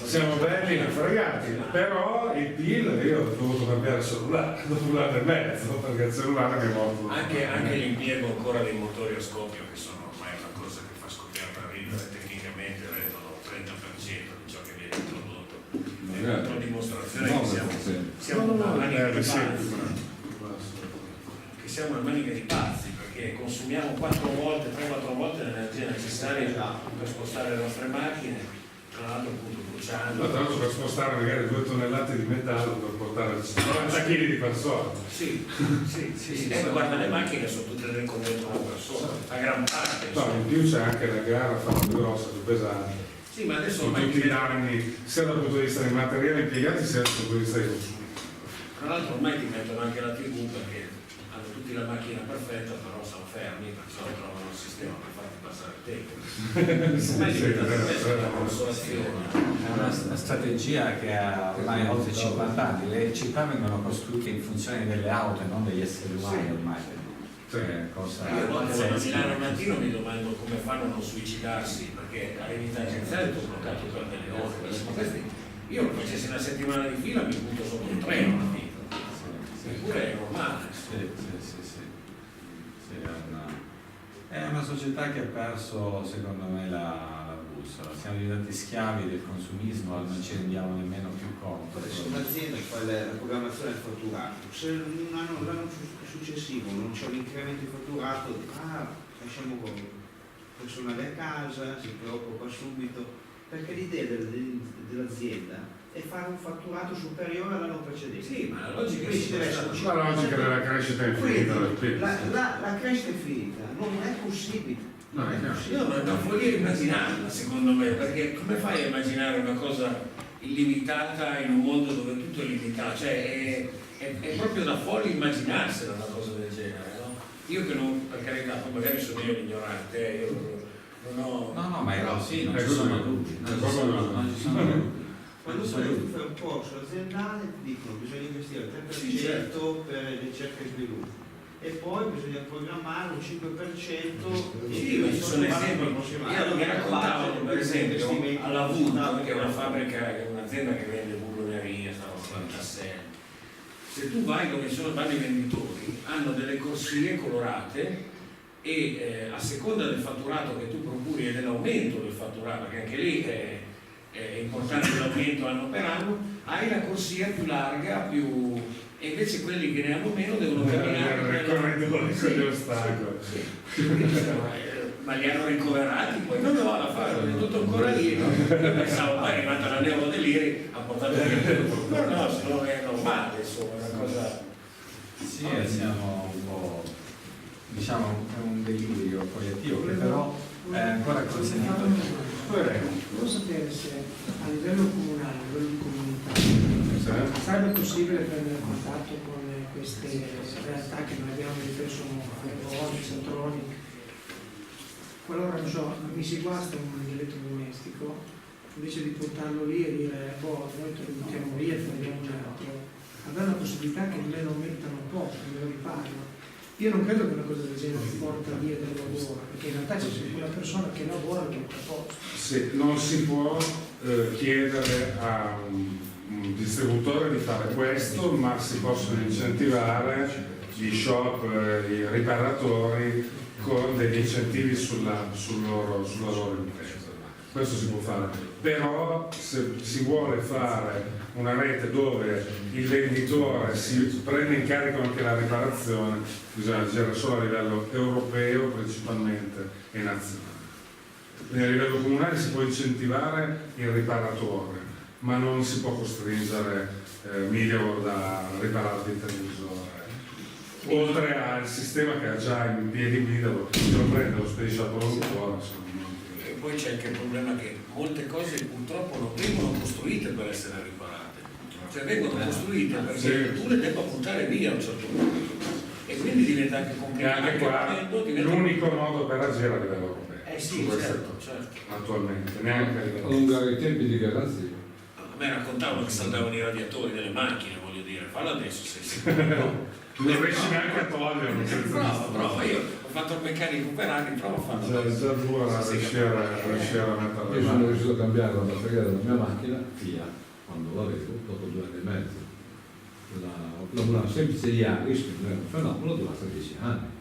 Siamo belli e fregati, però il PIL, io ho dovuto cambiare il cellulare dopo 1 anno e mezzo, perché il cellulare mi è morto. Anche l'impiego ancora dei motori a scoppio, che sono ormai una cosa che fa scoppiare la ridere, tecnicamente rendono 30% di ciò che viene introdotto. È un'altra dimostrazione che siamo una manica di pazzi. Siamo una manica di pazzi, perché consumiamo 3-4 volte l'energia necessaria per spostare le nostre macchine, tra l'altro appunto bruciando. Tra l'altro per spostare magari 2 tonnellate di metallo per portare 40 kg di persone. Sì. Guarda, le macchine sono tutte del convento una persona, a gran parte. No, in più c'è anche la gara a farla più grossa, più pesante. Sì, ma adesso con tutti i danni, sia dal punto di vista dei materiali impiegati, sia dal punto di vista dei consumi. Tra l'altro ormai ti mettono anche la TV, perché hanno tutti la macchina perfetta, però sono fermi, perciò trovano un sistema per farti passare il tempo. Ormai diventa una consolazione. È una strategia che ha ormai oltre 50 anni. Le città vengono costruite in funzione delle auto e non degli esseri umani ormai. Io quando vado a Milano al mattino mi domando come fanno a non suicidarsi, perché arrivi tangenziale ti ho bloccato per delle ore. Io lo facessi una settimana di fila mi butto sotto un treno alla fine. Eppure è normale. È una società che ha perso, secondo me, la bussola. Siamo diventati schiavi del consumismo, non ci rendiamo nemmeno più conto. Se un'azienda fa la programmazione del fatturato, se l'anno successivo non c'è un incremento di fatturato, lasciamo personale a casa, si preoccupa subito, perché l'idea dell'azienda è fare un fatturato superiore all'anno precedente. Sì, ma la logica la logica della crescita infinita del PIL. La crescita infinita non è possibile. Io non voglio immaginarla, secondo me, perché come fai a immaginare una cosa illimitata in un mondo dove tutto è limitato? Cioè è proprio da fuori immaginarsela una cosa del genere, no? Io che non, per carità, poi magari sono io l'ignorante, io non ho... No, ma è così, non ci sono dubbi. Non ci sono dubbi. Quando tu fai un corso aziendale ti dicono che bisogna investire il 3% per ricerca e sviluppo e poi bisogna programmare un 5%. Sì, ma ci sono esempi. Io mi raccontavo per esempio alla VUD, che è una fabbrica, è un'azienda che vende bulloneria, tasselli. Se tu vai dove vanno i venditori, hanno delle corsie colorate e a seconda del fatturato che tu procuri e dell'aumento del fatturato, perché anche lì è importante l'aumento anno per anno, hai la corsia più larga, e invece quelli che ne hanno meno devono camminare corridori con gli ostacoli. ma li hanno ricoverati, poi dove vado a fare? È tutto ancora lì. Io pensavo, poi è arrivata la Neodeliri, ha portato via tutto. No, se no è normale, insomma, è una cosa... Sì, siamo un po', diciamo, è un delirio collettivo che però è ancora consentito. Volevo sapere se a livello comunale, a livello di comunità, sarebbe possibile prendere contatto con queste realtà che noi abbiamo detto sono aeroni, centroni. Qualora, non so, mi si guasta un elettrodomestico, invece di portarlo lì e dire, boh, noi te lo buttiamo via e prendiamo un altro, avere la possibilità che me lo mettano poco, me lo riparano. Io non credo che una cosa del genere porta via del lavoro, perché in realtà c'è sempre una persona che lavora e mette a posto. Sì, non si può chiedere a un distributore di fare questo, ma si possono incentivare gli shop, i riparatori con degli incentivi sulla loro impresa. Questo si può fare, però se si vuole fare una rete dove il venditore si prende in carico anche la riparazione, bisogna agire solo a livello europeo principalmente e nazionale. Quindi a livello comunale si può incentivare il riparatore, ma non si può costringere 1.000 euro da riparare il televisore. Oltre al sistema che ha già in piedi guida, lo prende, lo spedisce al produttore. E poi c'è anche il problema che molte cose purtroppo non vengono costruite per essere riparate, cioè vengono costruite perché tu le debba buttare via a un certo punto e quindi diventa anche complicato. E anche qua l'unico modo per agire a livello europeo. Sì, certo. Attualmente, neanche a livello allungare i tempi di garanzia. A me raccontavano che saltavano i radiatori delle macchine, voglio dire, fallo adesso se non riesci neanche a toglierlo. Prova, io ho fatto il meccanico per anni, prova a farlo. Già dura riuscire a metterlo. Io sono riuscito a cambiare la batteria della mia macchina via quando l'avevo, dopo 2 anni e mezzo. Una semplice Yaris, che non era un fenomeno, durata 10 anni.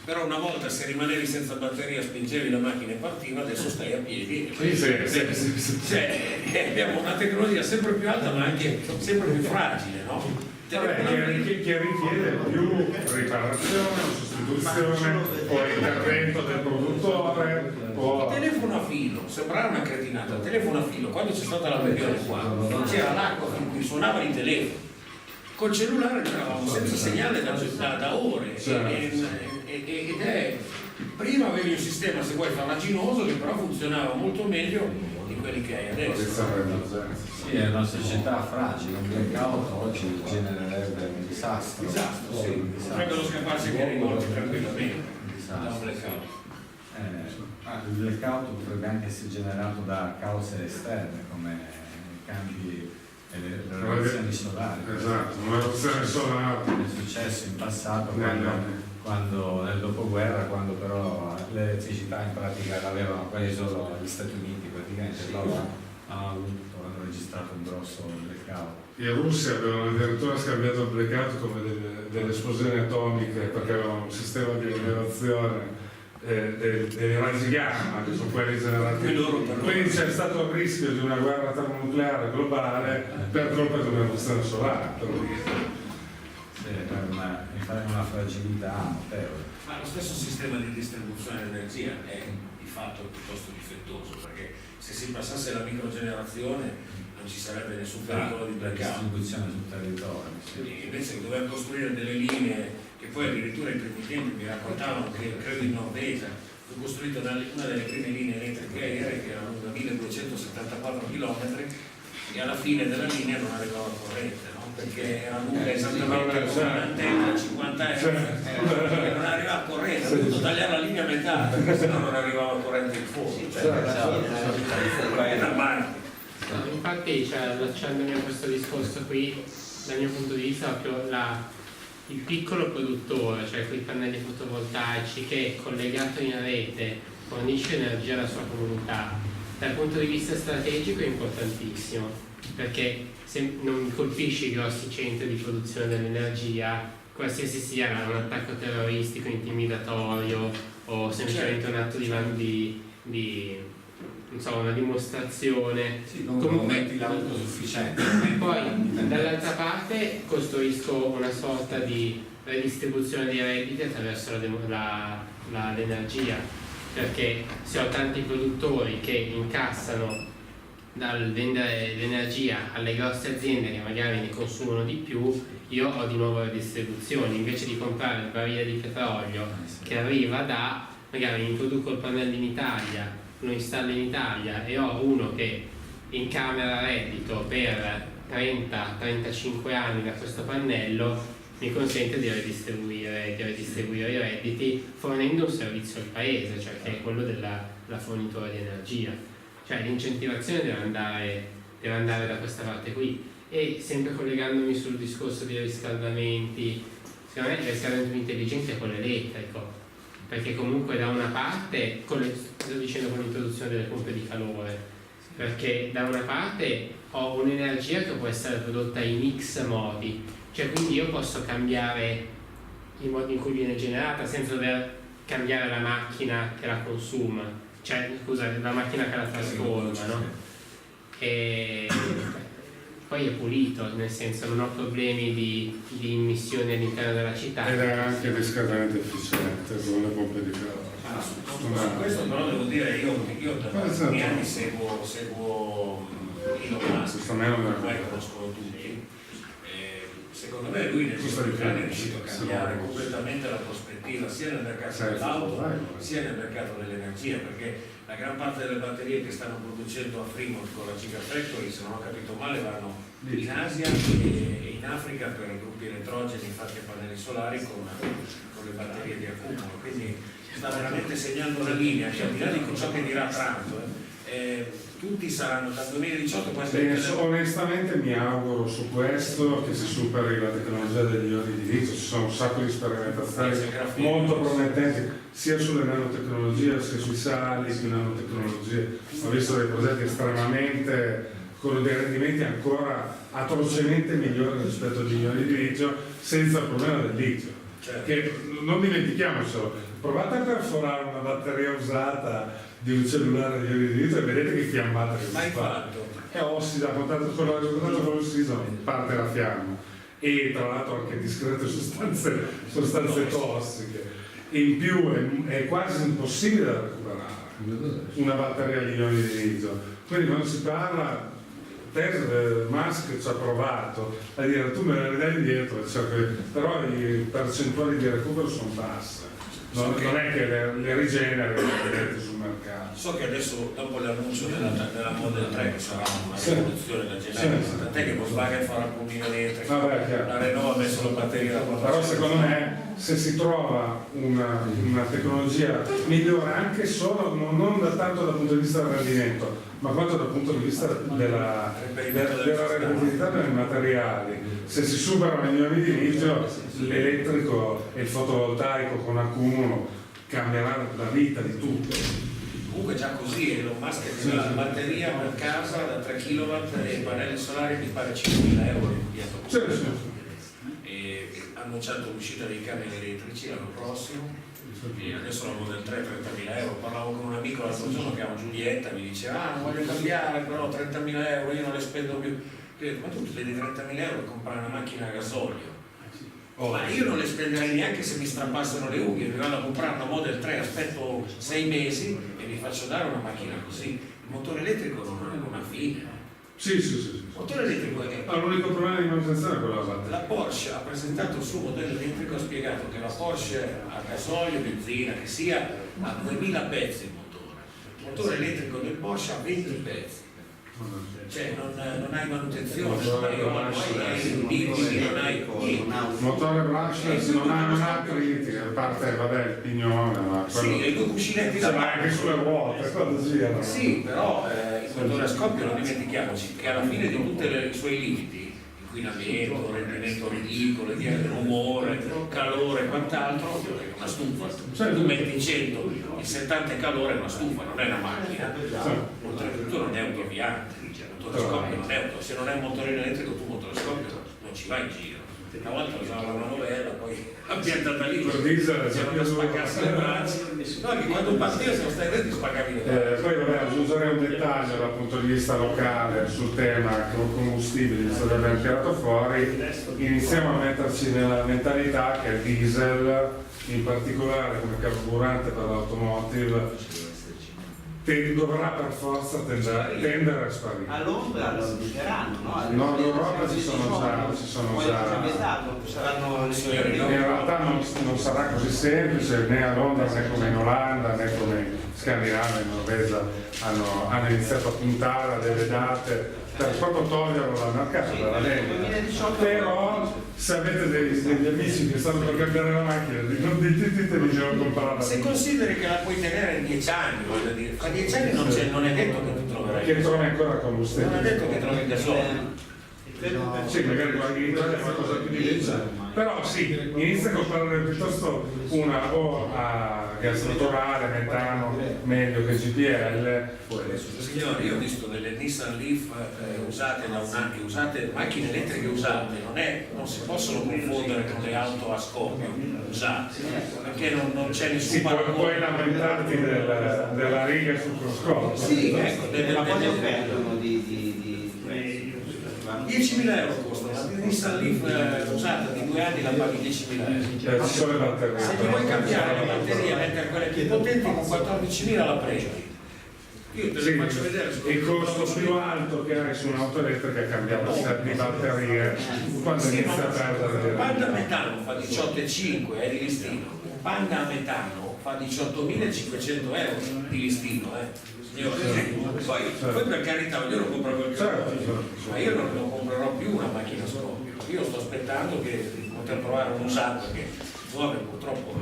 Però una volta se rimanevi senza batteria spingevi la macchina e partiva, adesso stai a piedi. Sì. Cioè, abbiamo una tecnologia sempre più alta ma anche sempre più fragile, no? Che richiede più riparazione, sostituzione o intervento del produttore. Il telefono a filo, sembrava una cretinata, il telefono a filo, quando c'è stata l'alluvione qua, c'era l'acqua con cui suonavano i telefoni. Col cellulare noi eravamo senza segnale da ore ed è prima avevi un sistema, se vuoi, farraginoso che però funzionava molto meglio di quelli che hai adesso. Sì, è una società fragile, un blackout oggi genererebbe un disastro. Sì. Potrebbero scapparsi anche dei morti tranquillamente da un blackout. Il blackout potrebbe anche essere generato da cause esterne come cambi e le relazioni solari. Esatto, un'eruzione solare. È successo in passato quando nel dopoguerra, quando però l'elettricità in pratica l'avevano quasi solo gli Stati Uniti, praticamente loro hanno registrato un grosso blackout. I russi avevano addirittura scambiato il blackout come delle esplosioni atomiche perché avevano un sistema di rilevazione dei raggi gamma che sono quelli generati. Quindi c'è stato il rischio di una guerra termonucleare globale per colpa di un'eruzione solare. È una fragilità notevole. Ma lo stesso sistema di distribuzione dell'energia è di fatto piuttosto difettoso, perché se si passasse alla microgenerazione non ci sarebbe nessun pericolo di blackout. Distribuzione sul territorio. Sì. Invece che dover costruire delle linee, che poi addirittura in primi tempi mi raccontavano che credo in Norvegia fu costruita una delle prime linee elettriche aeree che era lunga 1274 km e alla fine della linea non arrivava corrente, no? Perché era lunga esattamente come un'antenna 50 Hz e non arrivava corrente, ho dovuto tagliare la linea a metà perché sennò non arrivava corrente in fondo. Infatti, allacciandomi a questo discorso qui, dal mio punto di vista, proprio il piccolo produttore, cioè quei pannelli fotovoltaici che collegato in rete fornisce energia alla sua comunità, dal punto di vista strategico è importantissimo, perché se non colpisci i grossi centri di produzione dell'energia, qualsiasi sia un attacco terroristico, intimidatorio o semplicemente un atto di una dimostrazione. Sì, comunque l'autosufficienza. Poi dall'altra parte costruisco una sorta di redistribuzione dei redditi attraverso l'energia, perché se ho tanti produttori che incassano dal vendere l'energia alle grosse aziende che magari ne consumano di più, io ho di nuovo redistribuzione. Invece di comprare il barile di petrolio che arriva da, magari mi produco il pannello in Italia, lo installo in Italia e ho uno che incamera reddito per 30-35 anni da questo pannello, mi consente di redistribuire i redditi fornendo un servizio al paese, cioè che è quello della fornitura di energia. Cioè l'incentivazione deve andare da questa parte qui. E sempre collegandomi sul discorso dei riscaldamenti, secondo me il riscaldamento intelligente è quello elettrico, perché comunque da una parte, sto dicendo con l'introduzione delle pompe di calore, perché da una parte ho un'energia che può essere prodotta in X modi, cioè quindi io posso cambiare il modo in cui viene generata senza dover cambiare la macchina che la consuma, cioè scusa, la macchina che la trasforma, no? E poi è pulito, nel senso non ho problemi di emissioni all'interno della città. Ed è anche discretamente efficiente con le pompe di calore. Su questo però devo dire, io da tanti anni seguo Elon Musk, ormai conoscono tutti. Secondo me lui negli ultimi anni è riuscito a cambiare completamente la prospettiva sia nel mercato dell'auto sia nel mercato dell'energia, perché la gran parte delle batterie che stanno producendo a Fremont con la Gigafactory, se non ho capito male, vanno in Asia e in Africa per i gruppi elettrogeni fatti a pannelli solari con le batterie di accumulo. Quindi sta veramente segnando una linea che, al di là di ciò che dirà Trump, tutti saranno dal 2018 onestamente mi auguro su questo che si superi la tecnologia degli ioni di litio. Ci sono un sacco di sperimentazioni molto promettenti sia sulle nanotecnologie sia sui sali più nanotecnologie. Ho visto dei progetti estremamente con dei rendimenti ancora atrocemente migliori rispetto agli ioni di litio, senza il problema del litio. Che non dimentichiamocelo, provate a perforare una batteria usata di un cellulare di ioni di litio e vedete che fiammata che si fa. È ossida, a contatto con l'ossido parte la fiamma, e tra l'altro anche discrete sostanze tossiche, e in più è quasi impossibile da recuperare una batteria di ioni di litio. Quindi quando si parla, Musk ci ha provato a dire tu me la ridai indietro, però le percentuali di recupero sono basse. Non è che le rigenera sul mercato. So che adesso, dopo l'annuncio della Model 3, che sarà una rivoluzione da genere, tant'è che Volkswagen farà il pulmino elettrico, la Renault ha messo la batteria da portare. Però secondo me se si trova una tecnologia migliore, anche solo non tanto dal punto di vista del rendimento, ma quanto dal punto di vista della reperibilità dei materiali, se si superano gli ioni di litio, l'elettrico e il fotovoltaico con accumulo cambierà la vita di tutto. Comunque già così Elon Musk ha la batteria per casa da 3 kW e i pannelli solari mi pare 5.000 euro e ha annunciato l'uscita dei camion elettrici l'anno prossimo. E adesso la Model 3 30.000 euro. Parlavo con un amico l'altro giorno, che è Giulietta, mi diceva non voglio cambiare, però 30.000 euro io non le spendo più. Io ho detto, ma tu ti vedi 30.000 euro e comprare una macchina a gasolio? Ma io non le spenderei neanche se mi strappassero le unghie, mi vado a comprare una Model 3, aspetto 6 mesi e mi faccio dare una macchina così. Il motore elettrico non ha fine. Sì. Il motore elettrico è... l'unico problema di manutenzione è quello della La Porsche ha presentato il suo modello elettrico, ha spiegato che la Porsche a gasolio, benzina, che sia, ha 2000 pezzi il motore. Il motore elettrico del Porsche ha 20 pezzi. Cioè non hai manutenzione, non hai limiti, non hai motore brushless, non ha critica, a parte vabbè il pignone, ma sì, e 2 cuscinetti da ma anche sulle ruote quando girano. Sì, però il motore a scoppio non dimentichiamoci che alla fine di tutti i suoi limiti, inquinamento, rendimento ridicolo, rumore, calore e quant'altro, è una stufa. Tu metti in 100, il 70 è calore, è una stufa, non è una macchina. Oltretutto non è autoavviante, il motore a scoppio non è se non è un motore elettrico, tu motore a scoppio non ci vai in giro. Una volta usava la manovella, poi ambientata lì, Il diesel è c'era da spaccarsi le braccia. No, che quando partiva siamo stati lì, ti spaccavi le braccia. Poi vabbè, userei un dettaglio dal punto di vista locale sul tema combustibili, visto che abbiamo tirato fuori, iniziamo a metterci nella mentalità che il diesel, in particolare come carburante per l'automotive, dovrà per forza tendere a sparire. A Londra lo diceranno, no? No, in Europa ci sono già. Saranno In realtà non sarà così semplice, né a Londra né come in Olanda né come in Scandinavia, in Norvegia hanno iniziato a puntare a delle date per proprio toglierlo dal mercato, dalla vendita. Però se avete degli amici che stanno per cambiare la macchina, non ditemi che non comprarla. Se consideri che la puoi tenere in 10 anni, voglio dire, fra 10 anni non è detto che tu troverai. Che trovi ancora combustibile. Non è detto che trovi il gasolio. Sì, magari in Italia è qualcosa più di legge. Però sì, inizia a comprare piuttosto una o a gas naturale, metano, meglio che GPL. Signori, io ho visto delle Nissan Leaf usate da un anno, usate, macchine elettriche usate, non si possono confondere con le auto a scoppio usate, perché non c'è nessun Sì, paragone. puoi lamentarti della riga sul cruscotto. Sì, ecco, ma quando perdono di 10.000 euro costa, la Nissan Leaf usata di 2 anni la paghi 10.000 euro. Ci sono le batterie. Se ti vuoi cambiare la batteria e mettere quelle più potenti con 14.000 la prendi. Io te Sì, le faccio vedere su il costo più alto che hai su un'auto elettrica è cambiare di batterie quando inizia a perdere. un Panda a metano fa 18,5 di listino, un Panda a metano fa 18.500 euro di listino. Poi per carità, io lo compro qualche Certo. ma io non comprerò più una macchina a scoppio. Io sto aspettando di poter trovare un usato che nuove purtroppo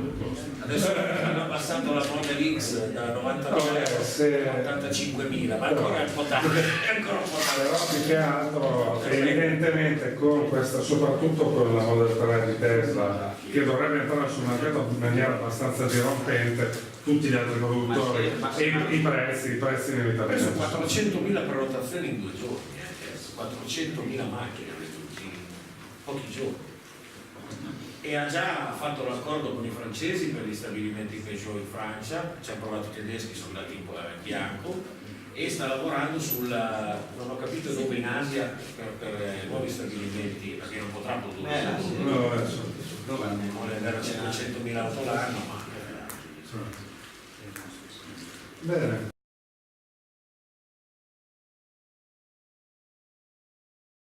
adesso hanno abbassato la Model X da 99 a 85.000, ma ancora un po' tardi, è ancora un po' Però tardi. più che altro evidentemente con questa, soprattutto con la Model 3 di Tesla che dovrebbe entrare sul mercato in maniera abbastanza dirompente, tutti gli altri produttori e i prezzi Adesso inevitabilmente. 400.000 prenotazioni in 2 giorni, 400.000 macchine in pochi giorni. E ha già fatto l'accordo con i francesi per gli stabilimenti Peugeot in Francia, ci hanno provato i tedeschi, sono andati in bianco, e sta lavorando non ho capito dove in Asia per nuovi stabilimenti, perché non potrà produrre. No, adesso. Vuole andare a 500.000 auto l'anno, ma Bene.